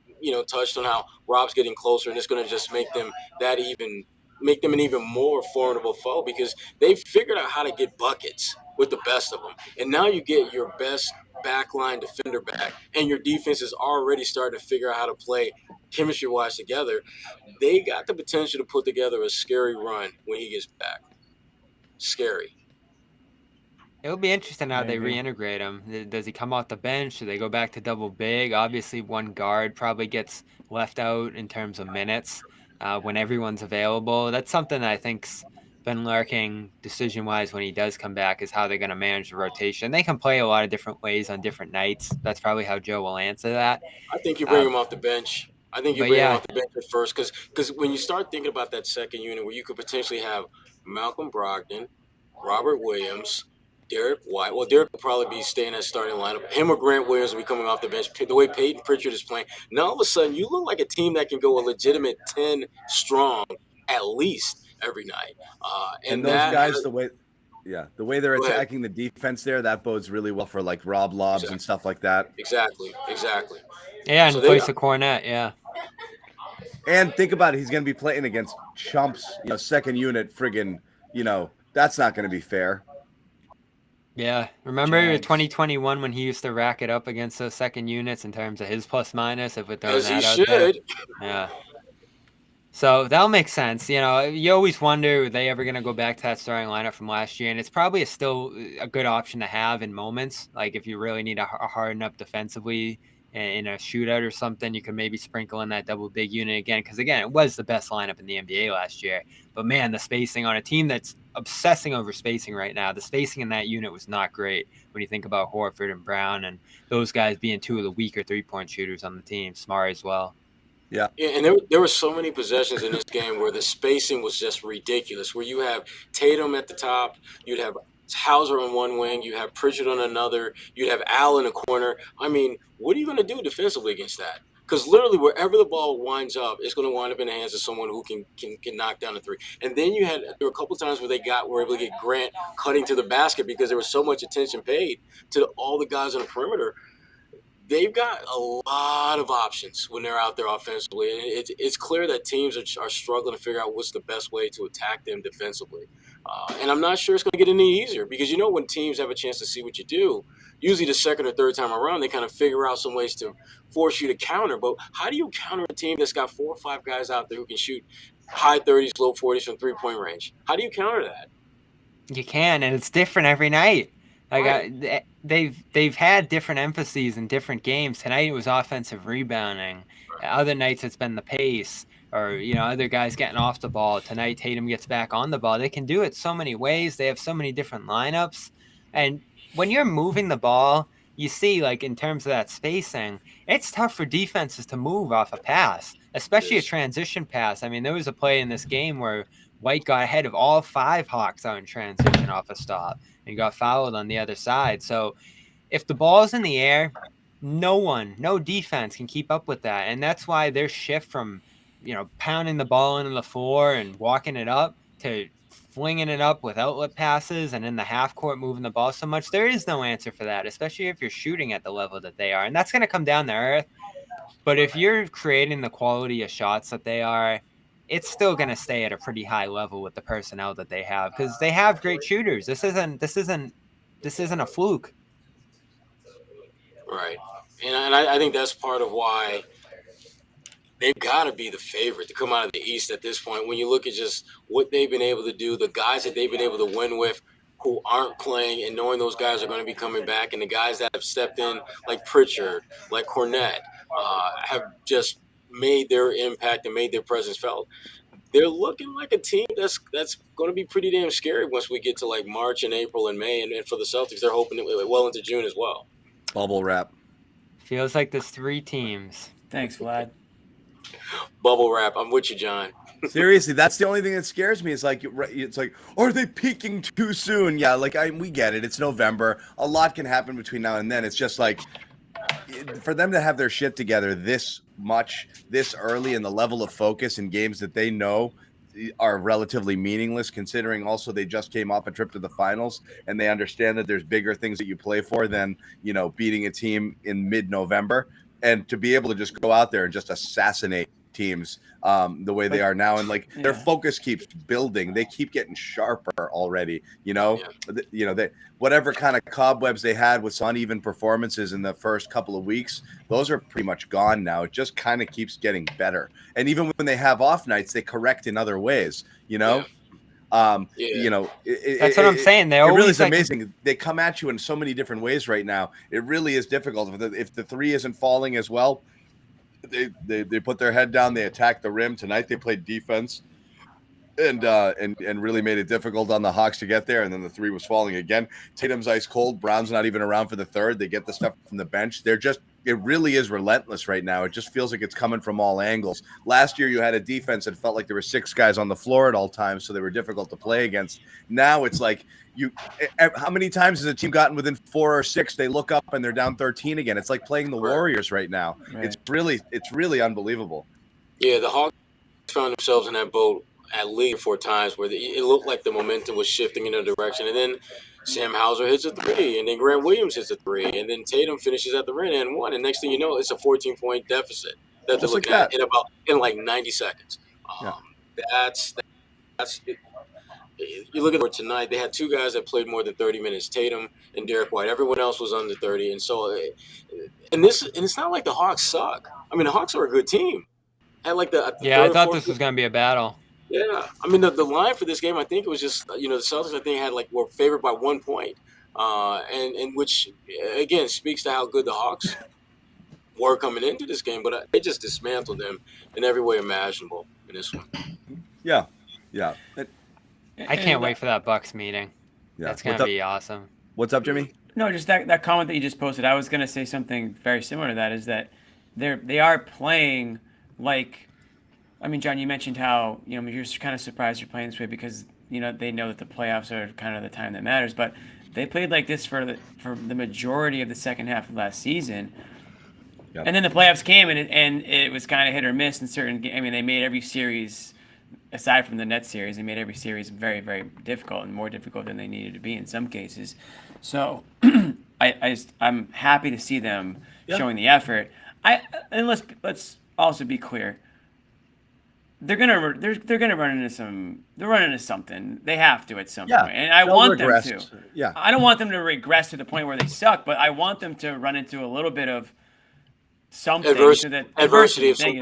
touched on how Rob's getting closer, and it's going to just make them an even more formidable foe because they've figured out how to get buckets with the best of them. And now you get your best backline defender back, and your defense is already starting to figure out how to play chemistry-wise together. They got the potential to put together a scary run when he gets back. Scary. It'll be interesting how I they agree. reintegrate him. Does he come off the bench? Do they go back to double big? Obviously, one guard probably gets left out in terms of minutes when everyone's available. That's something that I think's been lurking decision-wise when he does come back is how they're going to manage the rotation. They can play a lot of different ways on different nights. That's probably how Joe will answer that. I think you bring him off the bench. I think you But bring him yeah, off the bench at first because when you start thinking about that second unit where you could potentially have Malcolm Brogdon, Robert Williams, Derek White. Well, Derek will probably be staying at starting lineup. Him or Grant Williams will be coming off the bench. The way Peyton Pritchard is playing, now all of a sudden you look like a team that can go a legitimate 10 strong at least every night. And those guys, go the way they're ahead. attacking the defense there, that bodes really well for like Rob Lobs and stuff like that. Exactly. yeah, So in they place got- of Kornet, yeah. And think about it, he's going to be playing against chumps, second unit, friggin', that's not going to be fair. Yeah, remember Jags. 2021 when he used to rack it up against those second units in terms of his plus minus, if we're throwing As he that out there? should. Yeah. So that'll make sense. You always wonder, are they ever going to go back to that starting lineup from last year? And it's probably still a good option to have in moments. Like if you really need to harden up defensively in a shootout or something, you can maybe sprinkle in that double big unit again. Because again, it was the best lineup in the NBA last year. But man, the spacing on a team that's obsessing over spacing right now, the spacing in that unit was not great when you think about Horford and Brown and those guys being two of the weaker 3-point shooters on the team. Smart as well. Yeah. And there were so many possessions in this game where the spacing was just ridiculous, where you have Tatum at the top, you'd have Hauser on one wing, you have Pritchard on another, you'd have Al in a corner. I mean, what are you going to do defensively against that? Because literally wherever the ball winds up, it's going to wind up in the hands of someone who can knock down a three. And then there were a couple of times where were able to get Grant cutting to the basket because there was so much attention paid to all the guys on the perimeter. They've got a lot of options when they're out there offensively. And it's clear that teams are struggling to figure out what's the best way to attack them defensively. And I'm not sure it's going to get any easier because, when teams have a chance to see what you do, usually the second or third time around, they kind of figure out some ways to force you to counter. But how do you counter a team that's got 4 or 5 guys out there who can shoot high 30s, low 40s from 3-point range? How do you counter that? You can, and it's different every night. Like Right. they've had different emphases in different games. Tonight it was offensive rebounding. Other nights it's been the pace, or other guys getting off the ball. Tonight Tatum gets back on the ball. They can do it so many ways. They have so many different lineups, and when you're moving the ball, you see like in terms of that spacing, it's tough for defenses to move off a pass, especially a transition pass. I mean, there was a play in this game where White got ahead of all 5 Hawks out in transition off a stop and got fouled on the other side. So if the ball's in the air, no defense can keep up with that. And that's why their shift from, pounding the ball into the floor and walking it up to flinging it up with outlet passes and in the half court moving the ball so much, there is no answer for that, especially if you're shooting at the level that they are. And that's going to come down to earth. But if you're creating the quality of shots that they are, it's still going to stay at a pretty high level with the personnel that they have because they have great shooters. This isn't a fluke. Right. And I think that's part of why they've got to be the favorite to come out of the East at this point. When you look at just what they've been able to do, the guys that they've been able to win with who aren't playing and knowing those guys are going to be coming back, and the guys that have stepped in like Pritchard, like Kornet, have just made their impact and made their presence felt. They're looking like a team that's going to be pretty damn scary once we get to like March and April and May. And for the Celtics, they're hoping well into June as well. Bubble wrap. Feels like there's 3 teams. Thanks, Vlad. Bubble wrap. I'm with you, John. Seriously, that's the only thing that scares me. It's like, are they peaking too soon? Yeah, we get it. It's November. A lot can happen between now and then. It's just like, for them to have their shit together this early and the level of focus in games that they know are relatively meaningless, considering also they just came off a trip to the finals and they understand that there's bigger things that you play for than, beating a team in mid-November. And to be able to just go out there and just assassinate teams the way they are now, and their focus keeps building. They keep getting sharper already. They, whatever kind of cobwebs they had with some uneven performances in the first couple of weeks, those are pretty much gone now. It just kind of keeps getting better. And even when they have off nights, they correct in other ways. That's what I'm saying. It really is amazing. They come at you in so many different ways right now. It really is difficult. If the three isn't falling as well, they put their head down. They attack the rim. Tonight they played defense and really made it difficult on the Hawks to get there. And then the three was falling again. Tatum's ice cold. Brown's not even around for the third. They get the stuff from the bench. It really is relentless right now. It just feels like it's coming from all angles. Last year, you had a defense that felt like there were 6 guys on the floor at all times, so they were difficult to play against. Now it's like how many times has a team gotten within 4 or 6? They look up and they're down 13 again. It's like playing the Warriors right now. Right. It's really unbelievable. Yeah, the Hawks found themselves in that boat at least 4 times where it looked like the momentum was shifting in a direction, and then Sam Hauser hits a 3, and then Grant Williams hits a 3, and then Tatum finishes at the rim and 1, and next thing you know, it's a 14-point deficit that they're looking at in like 90 seconds. That's it. You look at it tonight, they had 2 guys that played more than 30 minutes, Tatum and Derek White. Everyone else was under 30, and so it's not like the Hawks suck. I mean, the Hawks are a good team. I thought this was going to be a battle. Yeah, I mean the line for this game, I think it was just the Celtics. I think were favored by 1 point, and which again speaks to how good the Hawks were coming into this game. But they just dismantled them in every way imaginable in this one. Yeah. I can't wait for that Bucks meeting. Yeah, that's gonna be awesome. What's up, Jimmy? No, just that comment that you just posted. I was gonna say something very similar to that. Is that they are playing like. I mean, John, you mentioned how you're kind of surprised you're playing this way because they know that the playoffs are kind of the time that matters. But they played like this for the majority of the second half of last season, and then the playoffs came and it was kind of hit or miss in certain. I mean, they made every series, aside from the Nets series, they made every series very, very difficult and more difficult than they needed to be in some cases. So I'm happy to see them showing the effort. And let's also be clear. They're gonna run into something. They have to at some point, and I want them to. Yeah, I don't want them to regress to the point where they suck, but I want them to run into a little bit of something. Adversity.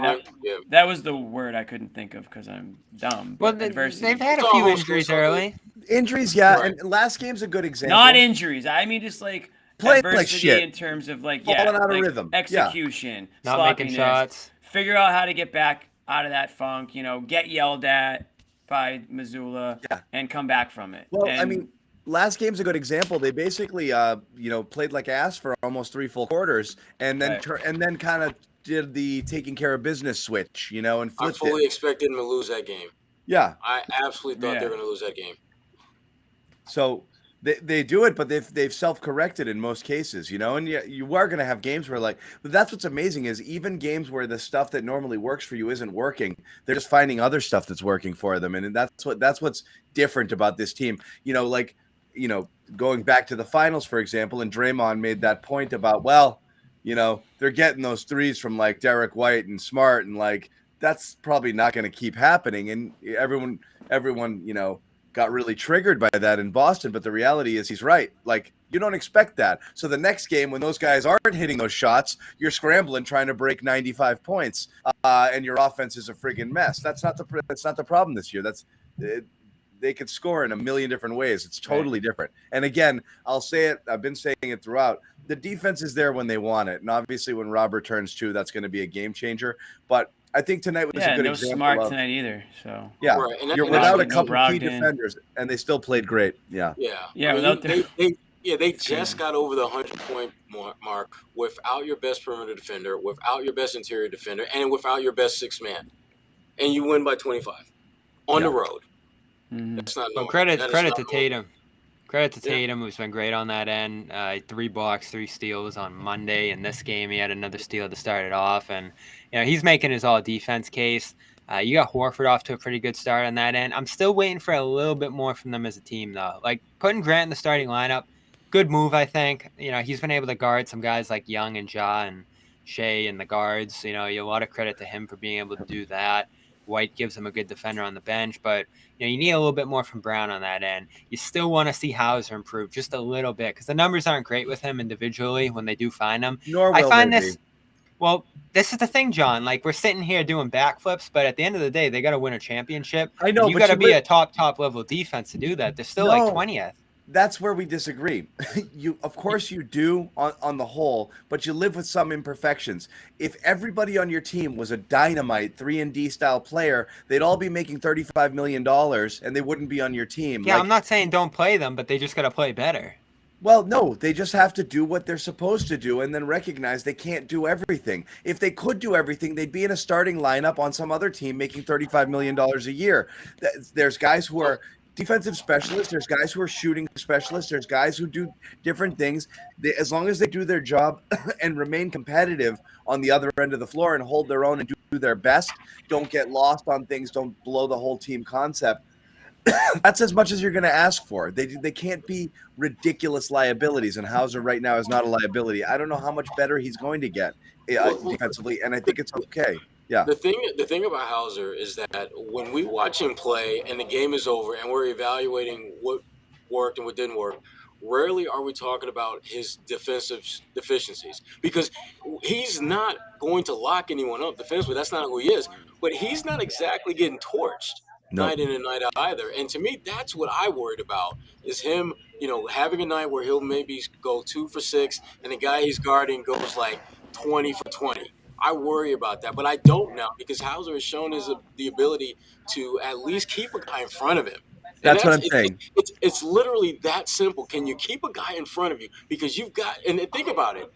That was the word I couldn't think of because I'm dumb. Well, they've had a few injuries early. Injuries, yeah, right. And last game's a good example. Not injuries. I mean, just like playing like shit in terms of falling out of rhythm, execution, not making shots. Figure out how to get back out of that funk, get yelled at by Mazzulla and come back from it. Well, I mean, last game's a good example. They basically, played like ass for almost 3 full quarters and then kind of did the taking care of business switch, and flipped it. I fully expected them to lose that game. Yeah. I absolutely thought they were going to lose that game. So they do it, but they've self-corrected in most cases, and you are going to have games where but that's what's amazing is even games where the stuff that normally works for you isn't working. They're just finding other stuff that's working for them. And that's what's different about this team, going back to the finals, for example, and Draymond made that point about, they're getting those threes from Derek White and Smart. And that's probably not going to keep happening. And everyone, got really triggered by that in Boston, but the reality is he's right. You don't expect that. So the next game, when those guys aren't hitting those shots, you're scrambling trying to break 95 points, and your offense is a friggin' mess. That's not the problem this year. They could score in a million different ways. It's totally different. And again, I'll say it. I've been saying it throughout. The defense is there when they want it, and obviously when Robert turns 2, that's going to be a game changer. But I think tonight was a good example. Yeah, no Smart tonight either. So right. You're without a couple key defenders, and they still played great. Yeah. They just got over the 100-point mark without your best perimeter defender, without your best interior defender, and without your best 6th man, and you win by 25 on the road. Mm-hmm. That's not normal. Credit to Tatum. Credit to Tatum, who's been great on that end. 3 blocks, 3 steals on Monday. In this game, he had another steal to start it off, and he's making his all-defense case. You got Horford off to a pretty good start on that end. I'm still waiting for a little bit more from them as a team, though. Like putting Grant in the starting lineup, good move, I think. He's been able to guard some guys like Young and Ja and Shea in the guards. A lot of credit to him for being able to do that. White gives him a good defender on the bench, but you need a little bit more from Brown on that end. You still want to see Hauser improve just a little bit because the numbers aren't great with him individually when they do find him. Nor I will find they this. be. Well, this is the thing, John. Like, we're sitting here doing backflips, but at the end of the day, they got to win a championship. I know, You but got to you be li- a top level defense to do that. They're still like 20th. That's where we disagree. Of course you do on the whole, but you live with some imperfections. If everybody on your team was a dynamite 3-and-D style player, they'd all be making $35 million and they wouldn't be on your team. Yeah, I'm not saying don't play them, but they just got to play better. Well, no, they just have to do what they're supposed to do and then recognize they can't do everything. If they could do everything, they'd be in a starting lineup on some other team making $35 million a year. There's guys who are defensive specialists. There's guys who are shooting specialists. There's guys who do different things. As long as they do their job and remain competitive on the other end of the floor and hold their own and do their best, don't get lost on things, don't blow the whole team concept. That's as much as you're going to ask for. They can't be ridiculous liabilities, and Hauser right now is not a liability. I don't know how much better he's going to get defensively, and I think it's okay. Yeah. The thing about Hauser is that when we watch him play and the game is over and we're evaluating what worked and what didn't work, rarely are we talking about his defensive deficiencies because he's not going to lock anyone up defensively. That's not who he is. But he's not exactly getting torched night in and night out either. And to me, that's what I worried about is him, having a night where he'll maybe go 2 for 6 and the guy he's guarding goes like 20 for 20. I worry about that, but I don't now because Hauser has shown the ability to at least keep a guy in front of him. That's what I'm saying. It's literally that simple. Can you keep a guy in front of you? Because you've got – and think about it.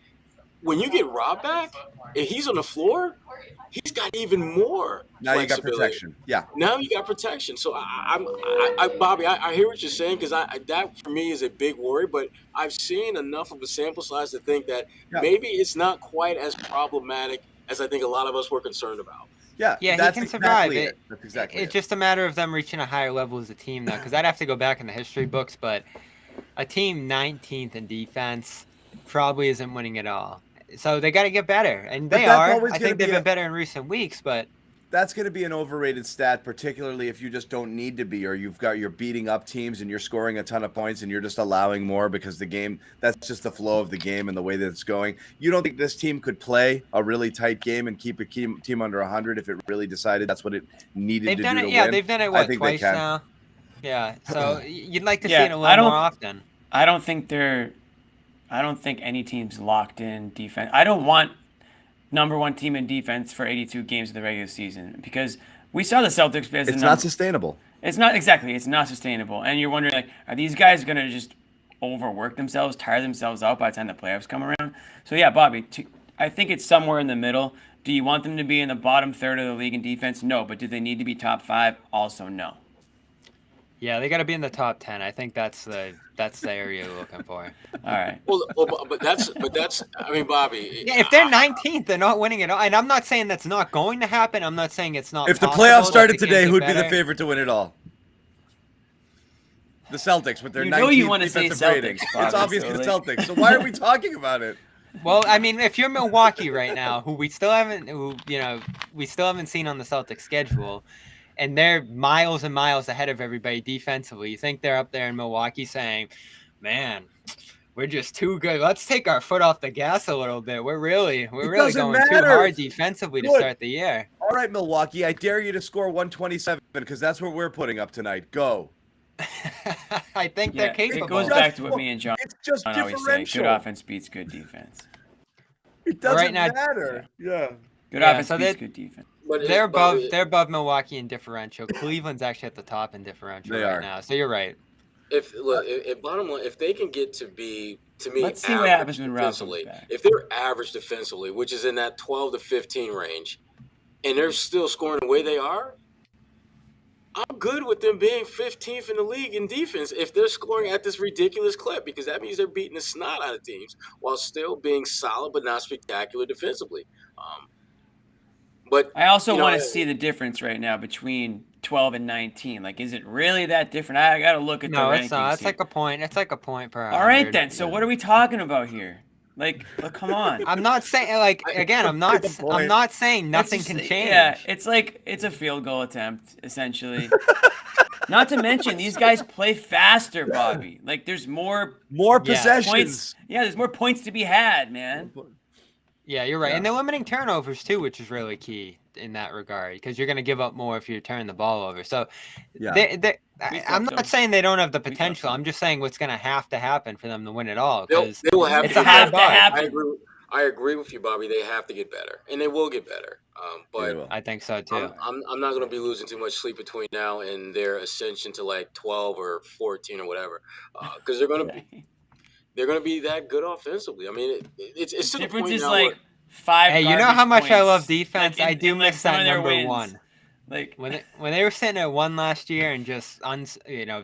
When you get Rob back, if he's on the floor, he's got even more now you got flexibility. protection. Yeah. Now you got protection. So Bobby, I hear what you're saying because that for me is a big worry. But I've seen enough of a sample size to think that maybe it's not quite as problematic as I think a lot of us were concerned about. Yeah, he that's can survive. Exactly that's exactly it's just a matter of them reaching a higher level as a team now. Because I'd have to go back in the history books, but a team 19th in defense probably isn't winning it all. So they got to get better, and they are. I think they've been better in recent weeks, but that's going to be an overrated stat, particularly if you just don't need to be, or you're beating up teams and you're scoring a ton of points and you're just allowing more because that's just the flow of the game and the way that it's going. You don't think this team could play a really tight game and keep a team under 100 if it really decided that's what it needed to do to win? Yeah, they've done it twice now. Yeah, so you'd like to see it a little more often. I don't think any team's locked in defense. I don't want number one team in defense for 82 games of the regular season because we saw the Celtics. It's not sustainable. It's not sustainable. And you're wondering, like, are these guys going to just overwork themselves, tire themselves out by the time the playoffs come around? So, yeah, Bobby, I think it's somewhere in the middle. Do you want them to be in the bottom third of the league in defense? No. But do they need to be top 5? Also, no. Yeah, they got to be in the top 10. I think that's the area you're looking for. All right. Well, but that's. I mean, Bobby. Yeah, if they're 19th, they're not winning it all. And I'm not saying that's not going to happen. I'm not saying it's not. If the playoffs started today, who'd be the favorite to win it all? The Celtics with their 19th defensive rating. It's obviously the Celtics. So why are we talking about it? Well, I mean, if you're Milwaukee right now, who we still haven't seen on the Celtics schedule. And they're miles and miles ahead of everybody defensively. You think they're up there in Milwaukee saying, man, we're just too good. Let's take our foot off the gas a little bit. We're really going too hard defensively to start the year. All right, Milwaukee, I dare you to score 127 because that's what we're putting up tonight. Go. I think they're capable. It goes back to what me and John always say. Good offense beats good defense. It doesn't matter. Yeah. Good offense beats good defense. But they're above Milwaukee in differential. Cleveland's actually at the top in differential now. So you're right. If bottom line, if they can get to me, let's see what happens when Rob comes back. If they're average defensively, which is in that 12 to 15 range, and they're still scoring the way they are, I'm good with them being 15th in the league in defense if they're scoring at this ridiculous clip because that means they're beating the snot out of teams while still being solid but not spectacular defensively. But I also you know, want to see the difference right now between 12 and 19. Like, is it really that different? I got to look at the No, rankings it's not. It's here. like a point. It's like a point per All right 100. then. So what are we talking about here? Like, come on. I'm not saying like again. I'm Good not. I'm point. not saying nothing It's can just- change. Yeah, it's like it's a field goal attempt essentially. Not to mention these guys play faster, Bobby. Like there's more More Yeah, possessions. points. Yeah, there's more points to be had, man. Yeah, you're right. Yeah. And they're limiting turnovers too, which is really key in that regard because you're going to give up more if you turn the ball over. So Yeah. I'm thought not so. saying they don't have the thought potential. so. I'm just saying what's going to have to happen for them to win it all they because will have it's to a get high have to bar. happen. I agree with you, Bobby. They have to get better, and they will get better. They But will. I think so too. I'm not going to be losing too much sleep between now and their ascension to like 12 or 14 or whatever, because they're going to be that good offensively. I mean, it's The to the difference point is now like where 5 Hey, you know garbage how much I love points. defense? Like, I do in, like, miss some that of their number wins. one. Like When they were sitting at 1 last year and just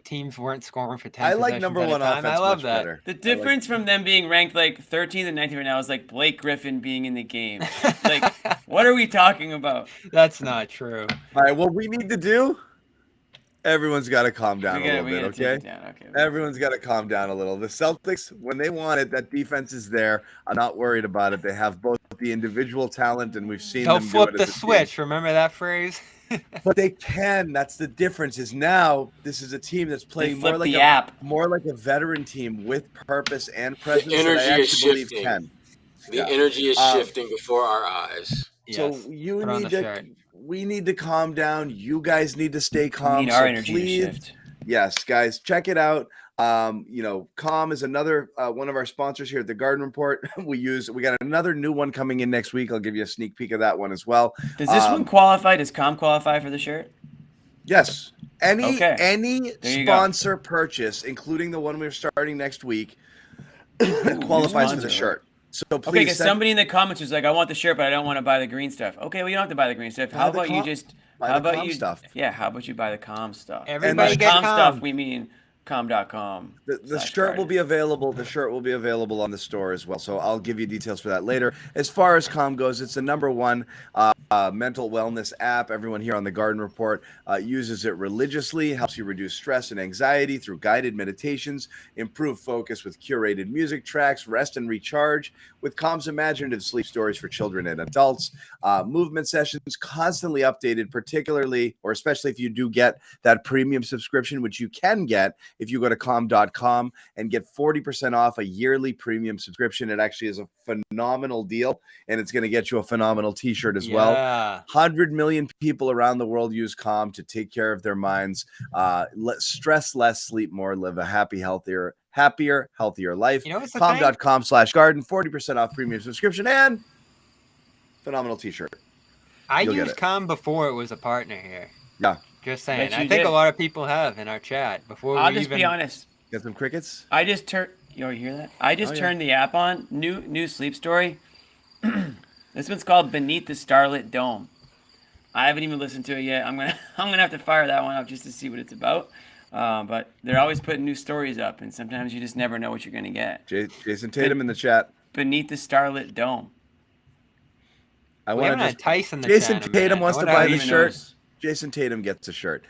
teams weren't scoring for 10 I like possessions number at a one time, offense I love much that. better. the difference from them being ranked like 13th and 19th right now is like Blake Griffin being in the game. Like, what are we talking about? That's not true. All right, what we need to do, everyone's got to calm down We a gotta little bit, take okay? it down. Okay. Everyone's got to calm down a little. The Celtics, when they want it, that defense is there. I'm not worried about it. They have both the individual talent, and we've seen They'll them do flip it the as a team. switch. Remember that phrase? But they can. That's the difference. Is now this is a team that's They playing more flipped like the app. a veteran team with purpose and presence that I energy is actually believe shifting. can. the Yeah. energy is shifting before our eyes. So Yes. you Put on need the to. shirt. We need to calm down. You guys need to stay We calm. need our So energy please, to shift. yes, guys, check it out. Calm is another one of our sponsors here at the Garden Report. We got another new one coming in next week. I'll give you a sneak peek of that one as well. Does this one qualify? Does Com qualify for the shirt? Yes. Any There you go. sponsor purchase, including the one we're starting next week, qualifies for the sponsor. shirt. So please Okay, because somebody in the comments was like, "I want the shirt, but I don't want to buy the green stuff." Okay, well you don't have to buy the green stuff. Buy How the about you com- just buy how the about com you stuff. Yeah, how about you buy the com stuff? Everybody the get com calm. stuff. We mean com.com. The shirt will be available. The shirt will be available on the store as well. So I'll give you details for that later. As far as Calm goes, it's the number one mental wellness app. Everyone here on the Garden Report uses it religiously, helps you reduce stress and anxiety through guided meditations, improve focus with curated music tracks, rest and recharge with Calm's imaginative sleep stories for children and adults, movement sessions constantly updated, particularly or especially if you do get that premium subscription, which you can get if you go to calm.com and get 40% off a yearly premium subscription. It actually is a phenomenal deal, and it's going to get you a phenomenal t-shirt as well. 100 million people around the world use Calm to take care of their minds, stress less, sleep more, live a happier, healthier life. You know what's the Calm.com/garden, 40% off premium subscription and phenomenal t-shirt. I You'll get used it. Calm before it was a partner here. Yeah. Just saying. Bet I you think did. a lot of people have in our chat before I'll we just even. be honest. Get some crickets? I just turned. You hear that? I just Oh, yeah. turned the app on. New sleep story. This one's called Beneath the Starlit Dome. I haven't even listened to it yet. I'm gonna have to fire that one up just to see what it's about. But they're always putting new stories up, and sometimes you just never know what you're gonna get. Jason Tatum in the chat. Beneath the Starlit Dome. I We want haven't to had Tice in the Jason chat in a Tatum minute. wants I to wonder buy how the he even shirt. knows. Jason Tatum gets a shirt.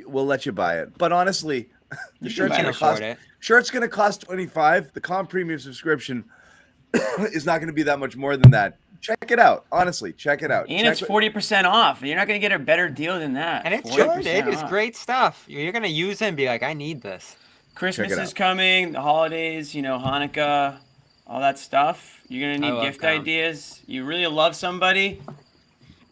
We'll let you buy it. But honestly, the You shirt's can going to afford cost. it. Shirt's going to cost $25. The Calm Premium subscription is not going to be that much more than that. Check it out. Honestly, check it out. And it's 40% off. You're not gonna get a better deal than that. And it's 40% good. It is off. great stuff. You're gonna use it and be like, I need this. Christmas Check it is out. coming, the holidays, Hanukkah, all that stuff. You're going to I need love gift Calm. ideas. You really love somebody,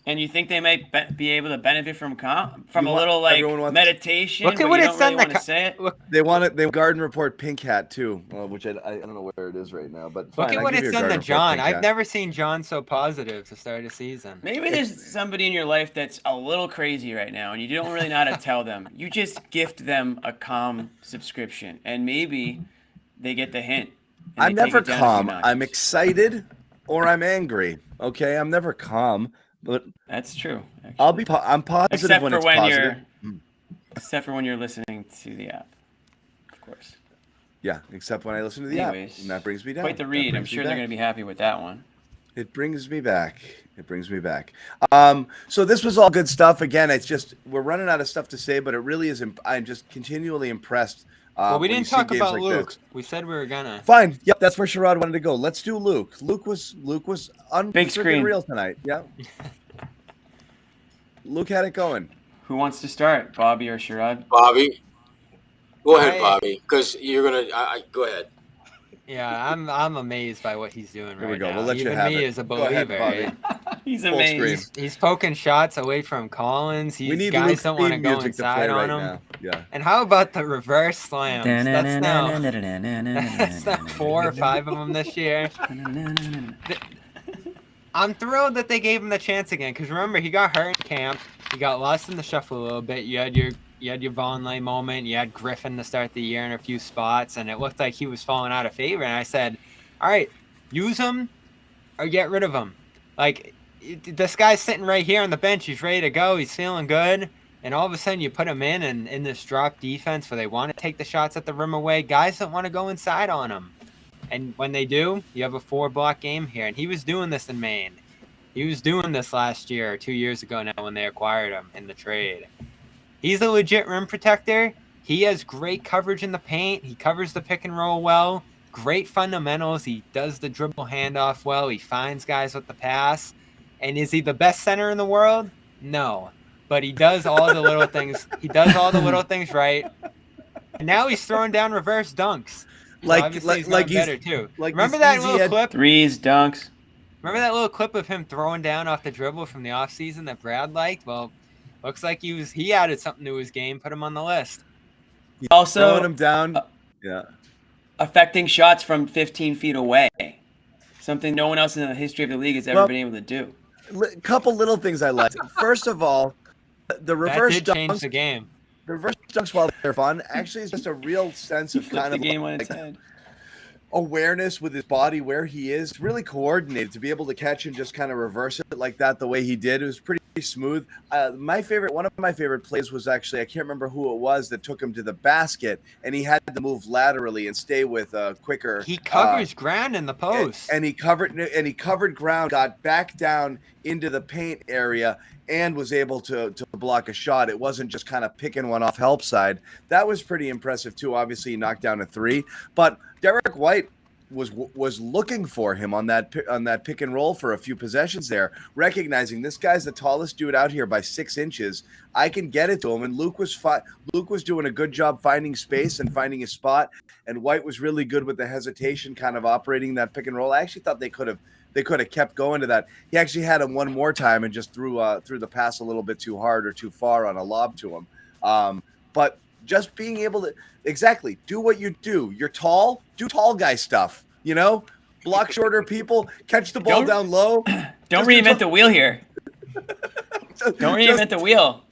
and you think they might be able to benefit from a little everyone wants- meditation, Look at but what you it's don't really done. want to say it. Look They want it. They Garden Report pink hat too, which I don't know where it is right now. But fine, at I'll what give you it's a done to Garden Report John. pink I've hat. never seen John so positive to start a season. Maybe there's somebody in your life that's a little crazy right now, and you don't really know how to tell them. You just gift them a Calm subscription, and maybe they get the hint. and I'm they take never it down a few calm. notches. I'm excited or I'm angry. Okay, I'm never calm, but That's true. Actually. I'll be. I'm positive except when for it's when positive. except for when you're listening to the app, of course. Yeah, except when I listen to the app, Anyways, and that brings me down. Quite the read. I'm sure they're going to be happy with that one. It brings me back. It brings me back. So this was all good stuff. Again, it's just we're running out of stuff to say, but it really is. I'm just continually impressed. Well, we when you didn't see talk games about like Luke. this. We said we were gonna. Fine. Yep, that's where Sherrod wanted to go. Let's do Luke. Luke was Big screen. real tonight. Yeah. Luke had it going. Who wants to start, Bobby or Sherrod? Bobby, go ahead, Bobby, because you're gonna. Go ahead. Yeah, I'm amazed by what he's doing Here we right go. now. We'll let you Even have me it. as a Go ahead, believer. Bobby. He's Full amazing. screen. He's poking shots away from Collins. We need Guys Luke's don't want to theme go music to inside play on right him. now. Yeah. And how about the reverse slams? That's now 4 or 5 of them this year. I'm thrilled that they gave him the chance again because remember he got hurt in camp. He got lost in the shuffle a little bit. You had your Vonleh moment. You had Griffin to start the year in a few spots, and it looked like he was falling out of favor. And I said, all right, use him or get rid of him. Like, this guy's sitting right here on the bench. He's ready to go. He's feeling good. And all of a sudden you put him in this drop defense where they want to take the shots at the rim away. Guys don't want to go inside on him. And when they do, you have a 4-block game here. And he was doing this in Maine. He was doing this last year or 2 years ago now when they acquired him in the trade. He's a legit rim protector. He has great coverage in the paint. He covers the pick and roll well. Great fundamentals. He does the dribble handoff well. He finds guys with the pass. And is he the best center in the world? No. But he does all the little things. He does all the little things right. And now he's throwing down reverse dunks. So obviously he's better too. Remember that little clip? Threes, dunks. Remember that little clip of him throwing down off the dribble from the offseason that Brad liked? Well, looks like he added something to his game, put him on the list. Also throwing him down. Yeah. Affecting shots from 15 feet away. Something no one else in the history of the league has ever been able to do. A couple little things I liked. First of all, the reverse that did change the game. The reverse dunks, while they're fun, actually is just a real sense of kind the of game on its head. Awareness with his body, where he is, really coordinated to be able to catch and just kind of reverse it like that the way he did. It was pretty smooth. One of my favorite plays was actually, I can't remember who it was that took him to the basket, and he had to move laterally and stay with a quicker. He covers ground in the post, and he covered ground, got back down into the paint area, and was able to block a shot. It wasn't just kind of picking one off help side. That was pretty impressive too. Obviously, he knocked down a 3, but Derek White was looking for him on that pick and roll for a few possessions there, recognizing this guy's the tallest dude out here by 6 inches. I can get it to him, and Luke was doing a good job finding space and finding his spot, and White was really good with the hesitation, kind of operating that pick and roll. I actually thought they could have kept going to that. He actually had him one more time and just threw the pass a little bit too hard or too far on a lob to him. But just being able to exactly do what you do. You're tall, do tall guy stuff, block shorter people, catch the ball down low. Don't reinvent the wheel here. Don't reinvent the wheel.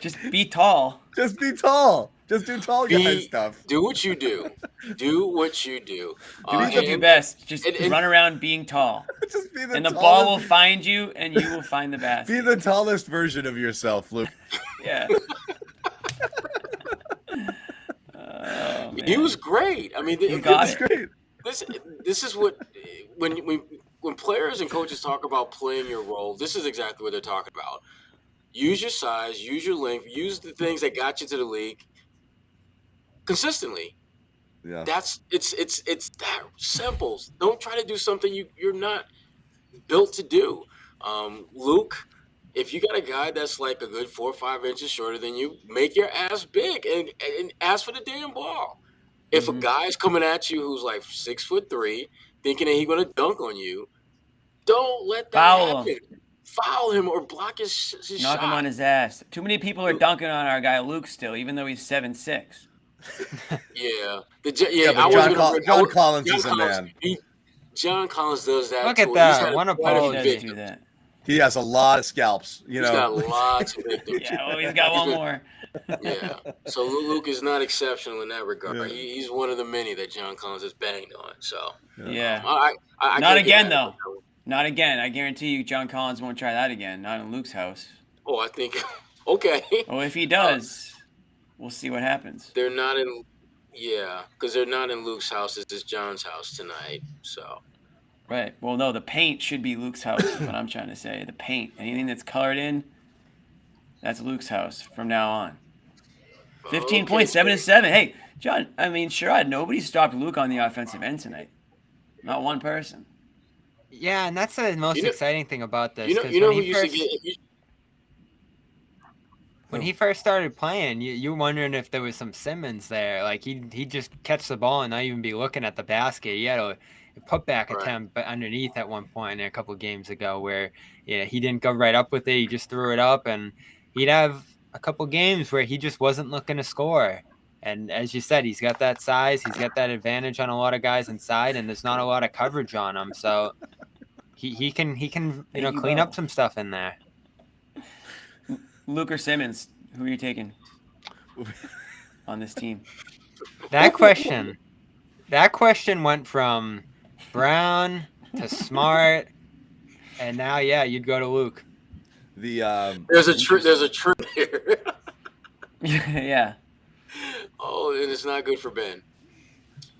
Just be tall. Just be tall. Just do tall guy stuff. Do what you do. Do what you do. Do what you do best. Just run around being tall. Just be and the ball will find you, and you will find the basket. Be the tallest version of yourself, Luke. Yeah. He was great. I mean, great. This is what when players and coaches talk about playing your role, this is exactly what they're talking about. Use your size, use your length, use the things that got you to the league consistently. Yeah. It's that simple. Don't try to do something you're not built to do. Luke, if you got a guy that's like a good 4 or 5 inches shorter than you, make your ass big and ask for the damn ball. If a guy's coming at you who's like 6'3", thinking that he's gonna dunk on you, don't let that happen. Foul him or block his shot. Knock him on his ass. Too many people are dunking on our guy Luke still, even though he's 7'6". Yeah. John Collins is a man. John Collins does that. Look at that. One apology. Do that. He has a lot of scalps. He's got lots of victims. Yeah, well, he's got one more. Yeah. So Luke is not exceptional in that regard. Yeah. He's one of the many that John Collins has banged on. So yeah. I not again though. Not again. I guarantee you, John Collins won't try that again. Not in Luke's house. Oh, I think. Okay. Oh, if he does, we'll see what happens. They're not in. Yeah, because they're not in Luke's house. This is John's house tonight. So. Right. Well, no, the paint should be Luke's house is what I'm trying to say. The paint, anything that's colored in, that's Luke's house from now on. 15 points, 7-7. Hey, John, I mean, Sherrod, nobody stopped Luke on the offensive end tonight. Not one person. Yeah, and that's the most exciting thing about this. You know who used to get. When he first started playing, you were wondering if there was some Simmons there. Like he'd just catch the ball and not even be looking at the basket. He had a putback attempt underneath at one point a couple games ago where he didn't go right up with it. He just threw it up, and he'd have a couple games where he just wasn't looking to score. And as you said, he's got that size. He's got that advantage on a lot of guys inside, and there's not a lot of coverage on him. So he can clean up some stuff in there. Luke or Simmons, who are you taking on this team? That question went from Brown to Smart, and now you'd go to Luke. There's a trip here. Yeah. Oh, and it's not good for Ben.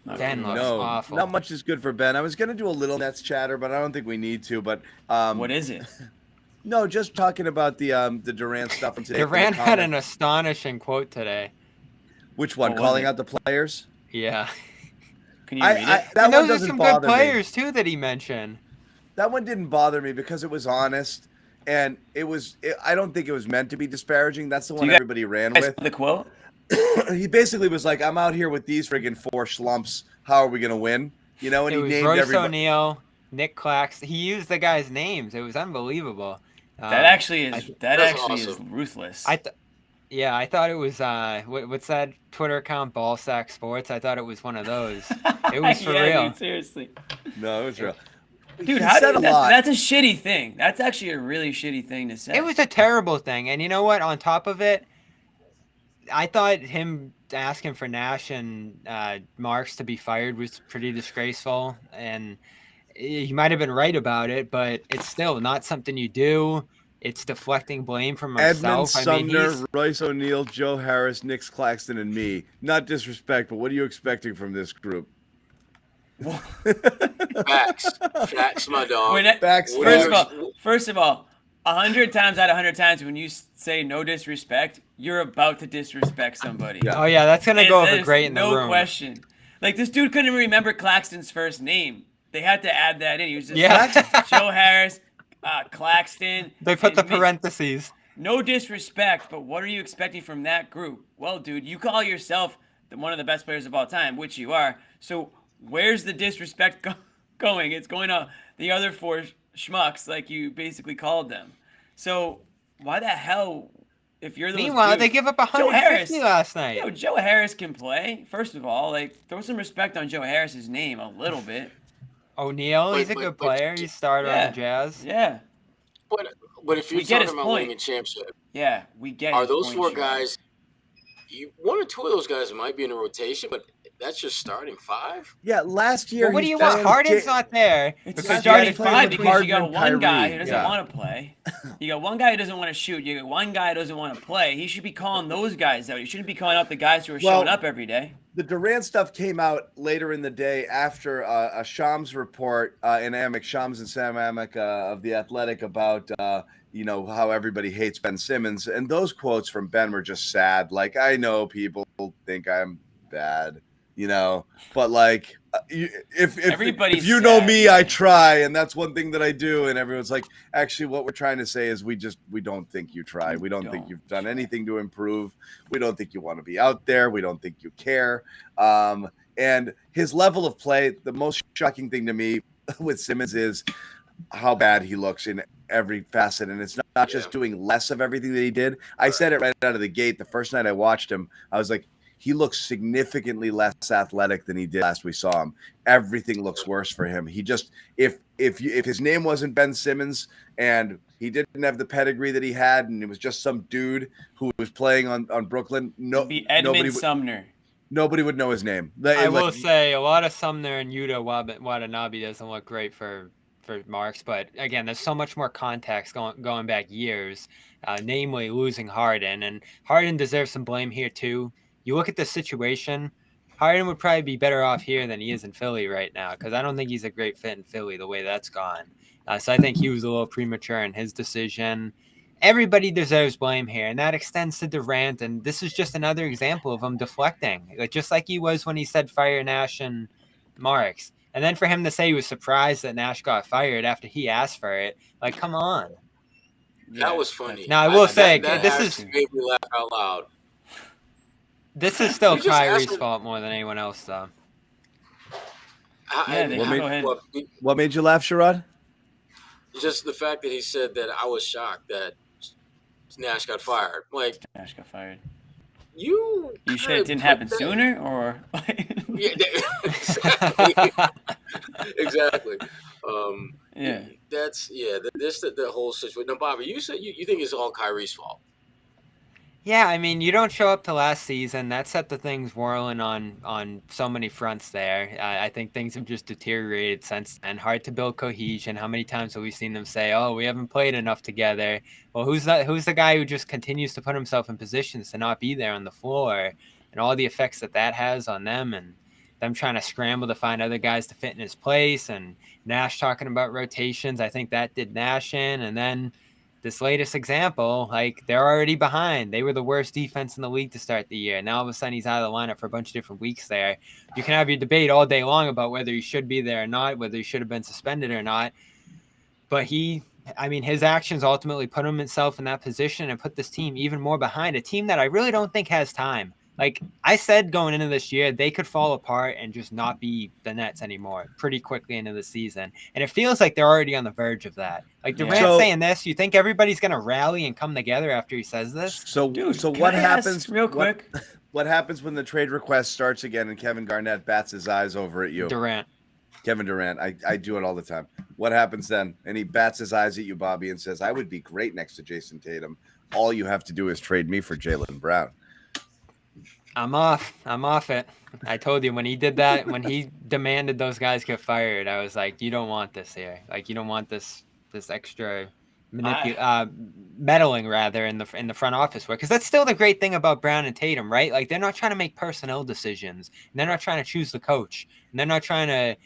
Ben looks awful. Not much is good for Ben. I was gonna do a little Nets chatter, but I don't think we need to. But what is it? No, just talking about the Durant stuff today. Durant had an astonishing quote today. Which one? Calling out the players? Yeah. Can you read it? That one those are doesn't some bother good players too that he mentioned. That one didn't bother me because it was honest, and I don't think it was meant to be disparaging. That's the one everybody ran with. The quote? He basically was like, "I'm out here with these friggin' 4 schlumps. How are we gonna win?" And it he was named Royce everybody. O'Neal, Nick Claxton. He used the guys' names. It was unbelievable. That actually is awesome. ruthless. I thought it was what's that Twitter account, Ballsack Sports? I thought it was one of those. It was for real. Dude, seriously. No, it was real. Dude, that's a shitty thing. That's actually a really shitty thing to say. It was a terrible thing. And you know what? On top of it, I thought him asking for Nash and Marks to be fired was pretty disgraceful. And he might have been right about it, but it's still not something you do. It's deflecting blame from himself. Edmund Sumner, Royce O'Neal, Joe Harris, Nick Claxton, and me. Not disrespect, but what are you expecting from this group? Facts, my dog. First of all, 100 times out of 100 times when you say no disrespect, you're about to disrespect somebody. Yeah. Oh yeah, that's gonna go over great in the room. No question. Like this dude couldn't even remember Claxton's first name. They had to add that in. He was just Joe Harris, Claxton. They put the parentheses. No disrespect, but what are you expecting from that group? Well, dude, you call yourself one of the best players of all time, which you are. So where's the disrespect going? It's going to the other 4 schmucks, like you basically called them. So why the hell, if you're those Meanwhile, dudes, they give up 150 last night. Joe Harris can play. First of all, throw some respect on Joe Harris's name a little bit. O'Neal, he's a good player. He's started on the Jazz. Yeah. But if you're talking about winning a championship, we get. Are those 4 guys? 1 or 2 of those guys might be in a rotation, but that's just starting 5. Yeah, last year. Well, what do you want? Harden's not there. It's starting 5 because you got one guy who doesn't want to play. You got one guy who doesn't want to shoot. You got one guy who doesn't want to play. He should be calling those guys out. He shouldn't be calling out the guys who are showing up every day. The Durant stuff came out later in the day after a Shams report Shams and Sam Amick of The Athletic about how everybody hates Ben Simmons. And those quotes from Ben were just sad. Like, I know people think I'm bad, but like, if you know me, I try. And that's one thing that I do. And everyone's like, actually, what we're trying to say is we don't think you try. We don't think you've done anything to improve. We don't think you want to be out there. We don't think you care. And his level of play, the most shocking thing to me with Simmons is how bad he looks in every facet. And it's not just doing less of everything that he did. I said it right out of the gate. The first night I watched him, I was like, he looks significantly less athletic than he did last we saw him. Everything looks worse for him. He just, if his name wasn't Ben Simmons and he didn't have the pedigree that he had, and it was just some dude who was playing on Brooklyn, Sumner. Nobody would know his name. I will say a lot of Sumner and Yuta Watanabe doesn't look great for Marks, but again, there's so much more context going back years, namely losing Harden, and Harden deserves some blame here too. You look at the situation, Harden would probably be better off here than he is in Philly right now, because I don't think he's a great fit in Philly the way that's gone. So I think he was a little premature in his decision. Everybody deserves blame here, and that extends to Durant, and this is just another example of him deflecting, just like he was when he said fire Nash and Marks. And then for him to say he was surprised that Nash got fired after he asked for it, like, come on. Yeah, that was funny. Now, I will say, that this actually is made me laugh out loud. This is still You just Kyrie's asked him- fault more than anyone else, though. Yeah, they can go ahead. What made you laugh, Sherrod? Just the fact that he said that I was shocked that Nash got fired. Like, Nash got fired. you sure it didn't happen sooner, or? Yeah, exactly. Exactly. Yeah. That's the whole situation. Now, Bobby, you said you think it's all Kyrie's fault. Yeah, I mean, you don't show up to last season. That set the things whirling on so many fronts there. I think things have just deteriorated since then. Hard to build cohesion. How many times have we seen them say, "Oh, we haven't played enough together"? Well, who's the guy who just continues to put himself in positions to not be there on the floor, and all the effects that has on them, and them trying to scramble to find other guys to fit in his place, and Nash talking about rotations. I think that did Nash in, and then this latest example, like, they're already behind. They were the worst defense in the league to start the year. Now all of a sudden he's out of the lineup for a bunch of different weeks there. You can have your debate all day long about whether he should be there or not, whether he should have been suspended or not. But his actions ultimately put himself in that position and put this team even more behind, a team that I really don't think has time. Like I said going into this year, they could fall apart and just not be the Nets anymore pretty quickly into the season. And it feels like they're already on the verge of that. Like Durant saying this, you think everybody's going to rally and come together after he says this? So Dude, what happens real quick? What happens when the trade request starts again and Kevin Garnett bats his eyes over at you? Kevin Durant. I do it all the time. What happens then? And he bats his eyes at you, Bobby, and says, "I would be great next to Jason Tatum. All you have to do is trade me for Jaylen Brown." I'm off it. I told you when he did that, when he demanded those guys get fired, I was like, you don't want this here. Like, you don't want this extra meddling rather in the front office work, because that's still the great thing about Brown and Tatum, right? Like, they're not trying to make personnel decisions, and they're not trying to choose the coach, and they're not trying to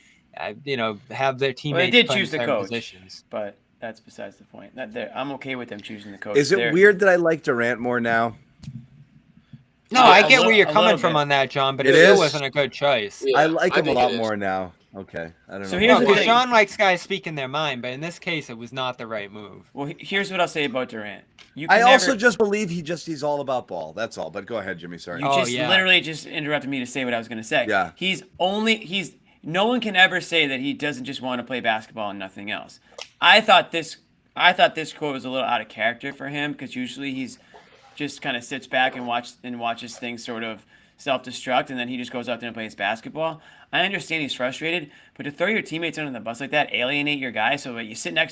have their teammates. Well, they did choose the coach, positions. But that's besides the point. I'm okay with them choosing the coach. Is it weird that I like Durant more now? No, I get where you're coming from on that, John, but it still wasn't a good choice. Yeah, I like him a lot more now. Okay, I don't know. So here's the thing. Sean likes guys speaking their mind, but in this case, it was not the right move. Well, here's what I'll say about Durant. I also just believe he's all about ball. That's all. But go ahead, Jimmy. Sorry. You literally just interrupted me to say what I was going to say. Yeah. No one can ever say that he doesn't just want to play basketball and nothing else. I thought this quote was a little out of character for him, because usually he's just kind of sits back and watches things sort of self-destruct, and then he just goes out there and plays basketball. I understand he's frustrated, but to throw your teammates under the bus like that, alienate your guy, so that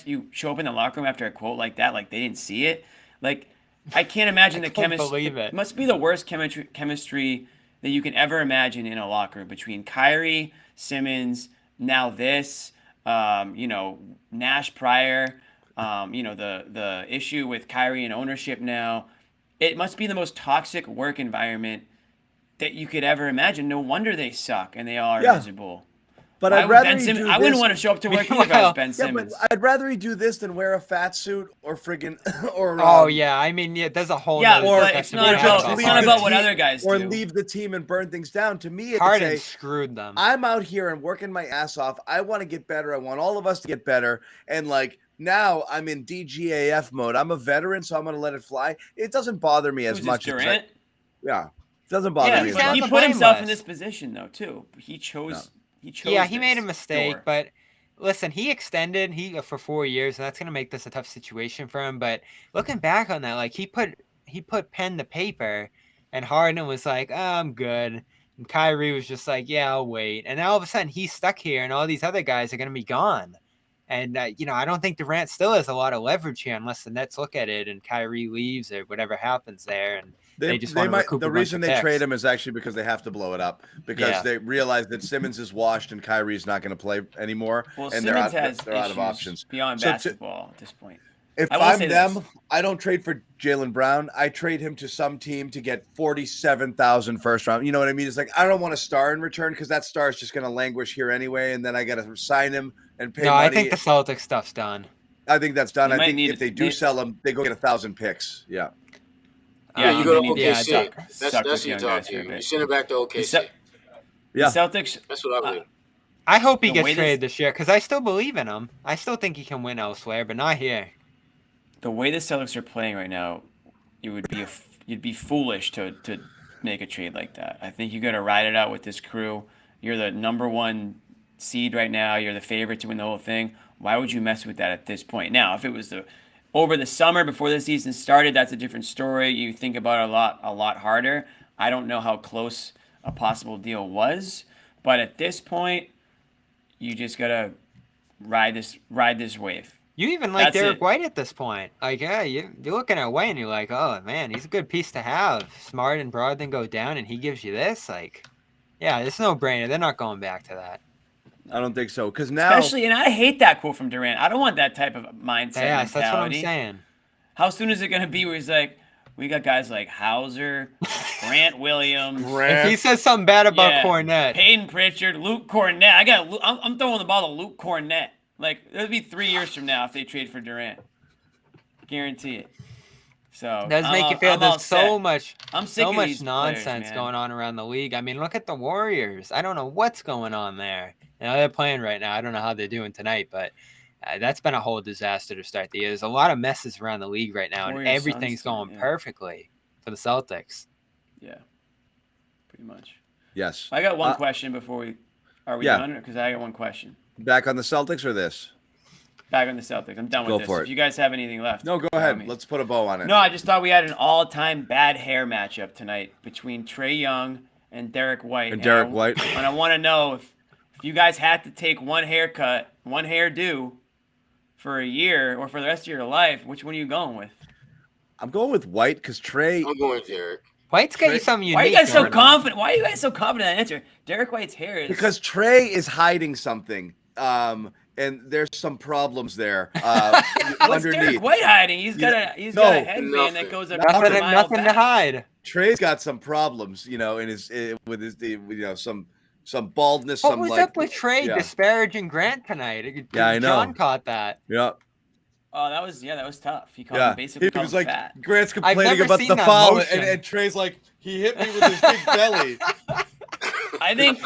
you show up in the locker room after a quote like that, like they didn't see it. Like, I can't imagine the chemistry. It must be the worst chemistry that you can ever imagine in a locker room between Kyrie, Simmons, now this, Nash prior, the issue with Kyrie and ownership now. It must be the most toxic work environment that you could ever imagine. No wonder they suck and they all are miserable. But I wouldn't want to show up to work either if I was Ben Simmons. But I'd rather he do this than wear a fat suit or friggin' or. There's a whole. It's not about what other guys do. Or leave the team and burn things down. To me, Harden screwed them. I'm out here and working my ass off. I want to get better. I want all of us to get better. And now I'm in DGAF mode. I'm a veteran, so I'm going to let it fly. It doesn't bother me as much. Durant? It doesn't bother me as much. He put himself in this position, though, too. He chose. He made a mistake, but listen, he extended for 4 years, and that's going to make this a tough situation for him. But looking back on that, like he put pen to paper, and Harden was like, "Oh, I'm good," and Kyrie was just like, "Yeah, I'll wait." And now all of a sudden he's stuck here, and all these other guys are going to be gone. And I don't think Durant still has a lot of leverage here unless the Nets look at it and Kyrie leaves or whatever happens there, and they might recoup the reason they trade him is actually because they have to blow it up, because they realize that Simmons is washed and Kyrie's not going to play anymore, well, and they're out of options beyond basketball at this point. If I will I'm say them, this. I don't trade for Jaylen Brown. I trade him to some team to get 47,000 first round. You know what I mean? It's like I don't want a star in return because that star is just going to languish here anyway, and then I got to sign him and pay No, money. I think the Celtics stuff's done. I think that's done. They I might think need if they it. do sell him, they go get 1,000 picks. Yeah. Yeah, you they go to need to yeah, OKC. suck That's with who you young talk guys to. for a You bit. send it back to The OKC. Yeah. Celtics. That's what I believe. I hope he The gets way traded this year because I still believe in him. I still think he can win elsewhere, but not here. The way the Celtics are playing right now, you'd be foolish to make a trade like that. I think you got to ride it out with this crew. You're the number 1 seed right now. You're the favorite to win the whole thing. Why would you mess with that at this point? Now, if it was over the summer before the season started, that's a different story. You think about it a lot harder. I don't know how close a possible deal was, but at this point, you just gotta ride this wave. You even like That's Derek it. White at this point. Like, yeah, you're looking at White and you're like, oh, man, he's a good piece to have. Smart and Brogdon go down and he gives you this. Like, yeah, it's no brainer. They're not going back to that. I don't think so. Because now, Especially, and I hate that quote from Durant. I don't want that type of mindset Yes, that's what I'm mentality. saying. How soon is it gonna be where he's like, we got guys like Hauser, Grant Williams, If he says something bad about yeah, Kornet, Peyton Pritchard, Luke Kornet. I'm throwing the ball to Luke Kornet. Like it'll be 3 years from now if they trade for Durant. Guarantee it. So it does make you feel I'm all there's so set. much I'm sick of these nonsense players, man. going on around the league. I mean, look at the Warriors. I don't know what's going on there. You know, they're playing right now. I don't know how they're doing tonight, but that's been a whole disaster to start the year. There's a lot of messes around the league right now, and Warriors, everything's Suns, going yeah. perfectly for the Celtics. Yeah, pretty much. yes. I got one question before we are we Yeah. done? Because I got one question. Back on the Celtics or this? Back on the Celtics. I'm done with Go this. for If it. you guys have anything left, No, go tell ahead. me. Let's put a bow on it. No, I just thought we had an all-time bad hair matchup tonight between Trae Young and Derek White. And Derek I- White. And I want to know if you guys had to take one haircut, one hairdo for a year or for the rest of your life, which one are you going with? I'm going with White because Trey. I'm going with Derek. White's got you Trae- something unique. Why are you guys so going on. confident? Why are you guys so confident in that answer? Derek White's hair is Because Trey is hiding something. And there's some problems there What's underneath. Derek White hiding? He's got a headband Nothing. that goes a Nothing, mile nothing to back. hide. Trey's got some problems, in his with his some baldness. What some was like, up with Trey yeah. disparaging Grant tonight? Yeah, I know. John caught that. Yeah, Oh, that was tough. He called yeah. him basically He called was him like, fat. Grant's I've complaining never about seen the that foul, motion. and Trey's like, he hit me with his big belly. I think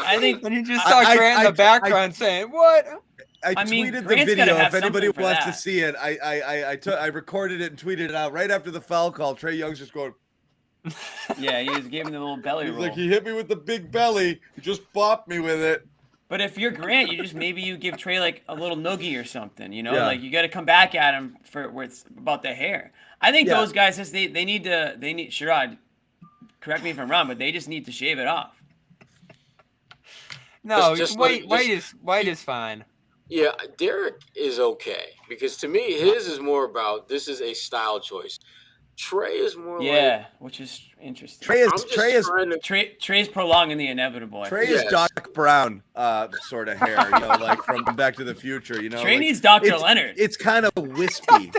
And you just saw I- Grant in I- the background saying, "What?" I mean, tweeted the Grant's gotta video. have If anybody something for wants to that. see it, I recorded it and tweeted it out right after the foul call. Trey Young's just going. Yeah, he was giving the little belly He's roll. like, he hit me with the big belly. He just bopped me with it. But if you're Grant, maybe you give Trey like a little noogie or something, Yeah. Like you got to come back at him for where it's about the hair. I think Yeah. those guys they need Sherrod, correct me if I'm wrong, but they just need to shave it off. No, Just White let it- White is fine. Yeah, Derek is okay because to me, his is more about this is a style choice. Trey is more Yeah, which is interesting. Trey like I'm just trying to. Trey's prolonging the inevitable. I Trey think. is Yes. Doc Brown sort of hair, like from Back to the Future. Trey like, needs Dr. it's- Leonard. It's kind of wispy,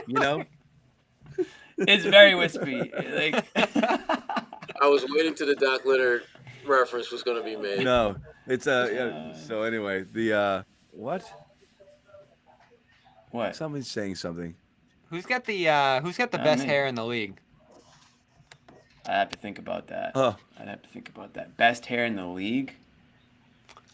It's very wispy. Like I was waiting till the Doc Leonard reference was going to be made. No, it's So anyway, the what? what? Somebody's saying something. Who's got the best me. hair in the league? I have to think about that. Oh, I'd have to think about that. Best hair in the league?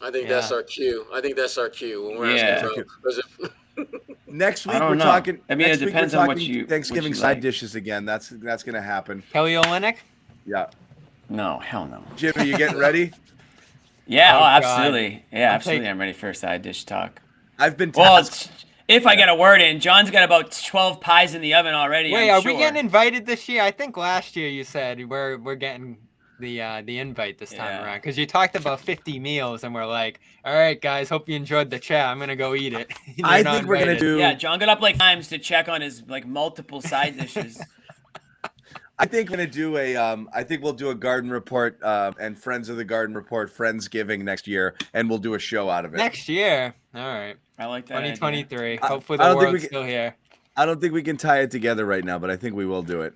I think Yeah. that's our cue. When we're Yeah. asking about. 'Cause if- next week I don't we're know. talking. I mean, it next week depends we're on what talking you- Thanksgiving what you side like. dishes again. That's gonna happen. Kelly Olynyk? Yeah, No, hell no. Jim, are you getting ready? Yeah, Oh, oh, God. absolutely. Yeah, I'm absolutely. taking- I'm ready for a side dish talk. I've been Well, tasked. if I get a word in, John's got about 12 pies in the oven already. Wait, I'm are sure. we getting invited this year? I think last year you said we're getting the invite this time Yeah. around because you talked about 50 meals and we're like, all right, guys, hope you enjoyed the chat. I'm gonna go eat it. You're I not think we're gonna invited. do. Yeah, John got up like times to check on his like multiple side dishes. I think we're gonna do a. I think we'll do a Garden Report and Friends of the Garden Report Friendsgiving next year, and we'll do a show out of it. Next year. All right. I like that. idea. 2023. I- Hopefully I the don't think we world's can- still here. I don't think we can tie it together right now, but I think we will do it.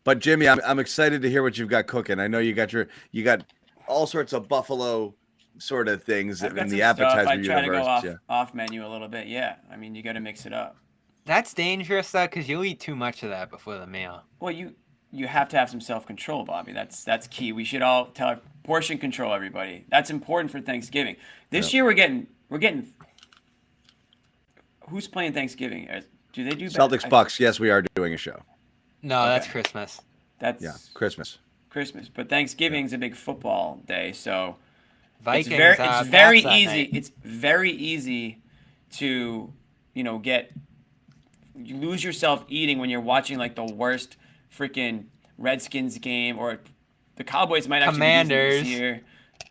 But Jimmy, I'm excited to hear what you've got cooking. I know you got all sorts of buffalo sort of things I've got in some the stuff. appetizer I try to universe. go Yeah. off menu a little bit. Yeah, I mean, you got to mix it up. That's dangerous though, because you'll eat too much of that before the meal. Well, you have to have some self-control, Bobby. That's key. We should all portion control, everybody. That's important for Thanksgiving. This year we're getting. Who's playing Thanksgiving? Do they do Celtics Bucks? Yes, we are doing a show. No, that's Okay. Christmas. That's Christmas. But Thanksgiving's a big football day, so Vikings. it's very Pats that easy. night. It's very easy to you lose yourself eating when you're watching like the worst freaking Redskins game, or the Cowboys might actually Commanders. be decent this year.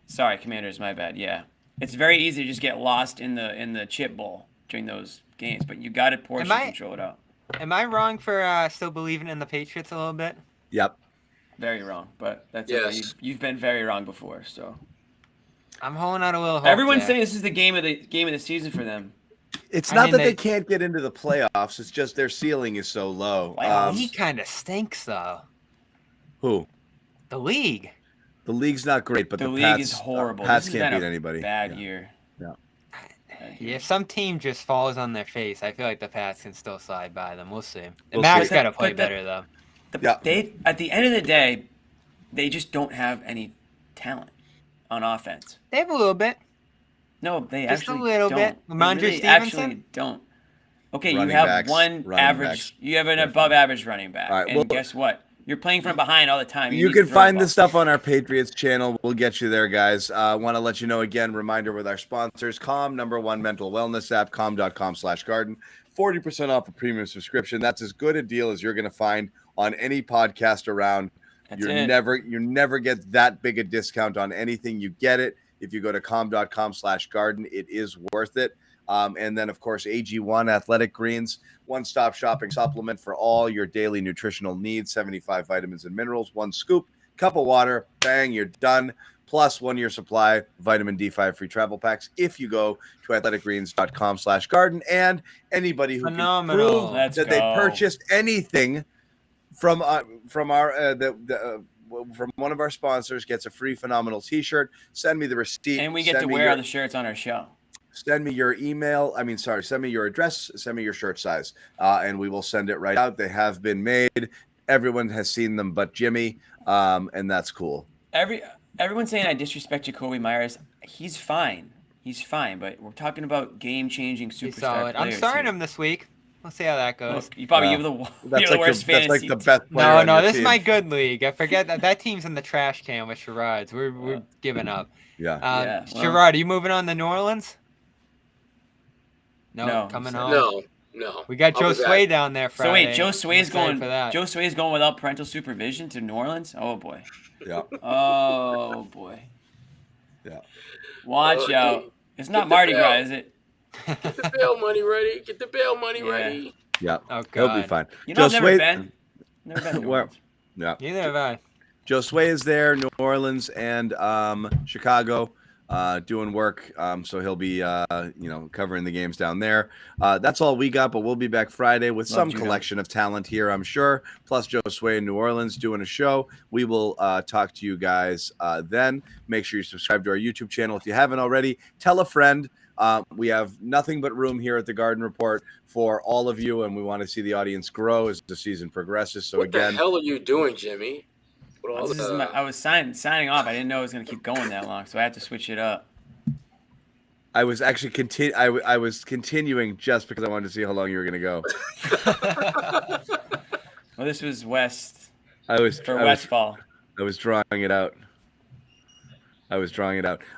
Sorry, Commanders, my bad. Yeah, it's very easy to just get lost in the chip bowl during those games, but you got to portion control it out. Am I wrong for still believing in the Patriots a little bit? Yep. Very wrong, but that's Yes. okay. You've been very wrong before, so I'm holding out a little hope. everyone's there. saying this is the game of the season for them. It's I not mean, that they they can't get into the playoffs. It's just their ceiling is so low. He kind of stinks though. Who? The league. The league's not great, but The the league Pats, is horrible. Pats This has can't been beat a anybody. Bad Yeah. year. Yeah. If some team just falls on their face, I feel like the Pats can still slide by them. We'll see. We'll Mac's see. got to play But better though. They at the end of the day, they just don't have any talent on offense. They have a little bit. No, they Just actually a little don't. bit. They Ramondre really Stevenson? actually don't. Okay, Running you have backs, one running average. backs. You have an above average running back, All right, and well- guess what? You're playing from behind all the time. You need to can throw find the this ball. stuff on our Patriots channel. We'll get you there, guys. Want to let you know again, reminder with our sponsors, Calm, #1 mental wellness app, calm.com/garden. 40% off a premium subscription. That's as good a deal as you're going to find on any podcast around. That's You it. never get that big a discount on anything. You get it if you go to calm.com/garden. It is worth it. And then, of course, AG1 Athletic Greens, one-stop shopping supplement for all your daily nutritional needs, 75 vitamins and minerals, one scoop, cup of water, bang, you're done. Plus 1 year supply, vitamin D5 free travel packs if you go to athleticgreens.com/garden. And anybody who Phenomenal. can prove Let's that they go. purchased anything from one of our sponsors gets a free phenomenal t-shirt. Send me the receipt. And we get to Send me wear your- all the shirts on our show. Send me your email. Send me your address. Send me your shirt size, and we will send it right out. They have been made. Everyone has seen them but Jimmy, and that's cool. Everyone's saying I disrespect Jacoby Myers. He's fine. But we're talking about game-changing He's superstar solid. I'm players starting here. him this week. We'll see how that goes. Look, you probably Wow. give the That's like worst the, that's like fantasy. the best player. No, on your this is team. my good league. I forget that team's in the trash can with Sherrod's. We're giving up. Yeah. Yeah, well- Sherrod, are you moving on to New Orleans? No, coming so- home. No. We got I'll be Josue back. down there So Friday. wait, Joe I'm Sway's excited going. for that. Joe Sway's going without parental supervision to New Orleans. Oh boy. Yeah. Oh boy. Yeah. Watch out. It's not get the Mardi bell. Gras, is it? Get the bail money ready. Get the bail money Yeah. ready. Yeah. Oh, He'll be God. fine. You know, I've never Josue- been. Never been to New Where- Orleans. Yeah. Neither have I. Josue is there, New Orleans and Chicago, doing work. So he'll be, covering the games down there. That's all we got, but we'll be back Friday with some Juno. collection of talent here, I'm sure. Plus Josue in New Orleans doing a show. We will talk to you guys then. Make sure you subscribe to our YouTube channel if you haven't already. Tell a friend. We have nothing but room here at the Garden Report for all of you, and we want to see the audience grow as the season progresses. So What again, the hell are you doing, Jimmy? With all This is the- I was signing off. I didn't know it was going to keep going that long, so I had to switch it up. I was actually I was continuing just because I wanted to see how long you were going to go. Well, this was West I was for I was, Westfall. I was drawing it out.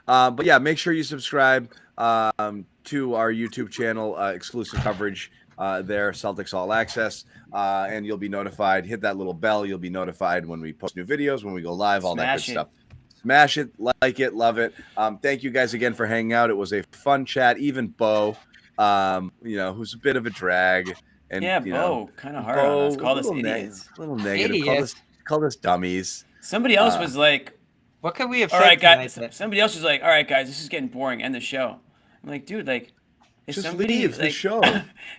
But yeah, make sure you subscribe to our YouTube channel, exclusive coverage there, Celtics All Access, and you'll be notified. Hit that little bell. You'll be notified when we post new videos, when we go live, all that Smash good it. stuff. Smash it, like it, love it. Thank you guys again for hanging out. It was a fun chat. Even Bo, who's a bit of a drag. And, Yeah, Bo, kind of hard on us. Call us idiots. Little negative. Idiots. Call us dummies. Somebody else was like, What could we have all said right, guys. tonight? Somebody else was like, all right, guys, this is getting boring. End the show. I'm like, dude, like, Is Just somebody, leave the like, show.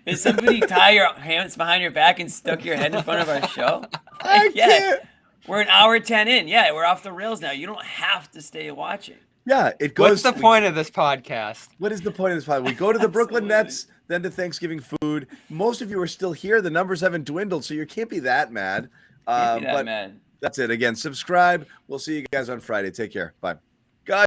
Is somebody tie your hands behind your back and stuck your head in front of our show? I Like, yeah, can't. we're an hour 10 in. Yeah, we're off the rails now. You don't have to stay watching. Yeah, it goes. What's the point of this podcast? What is the point of this podcast? We go to the Brooklyn Absolutely. Nets, then to Thanksgiving food. Most of you are still here. The numbers haven't dwindled, so you can't be that mad. Can't be that But mad. that's it. Again, subscribe. We'll see you guys on Friday. Take care. Bye.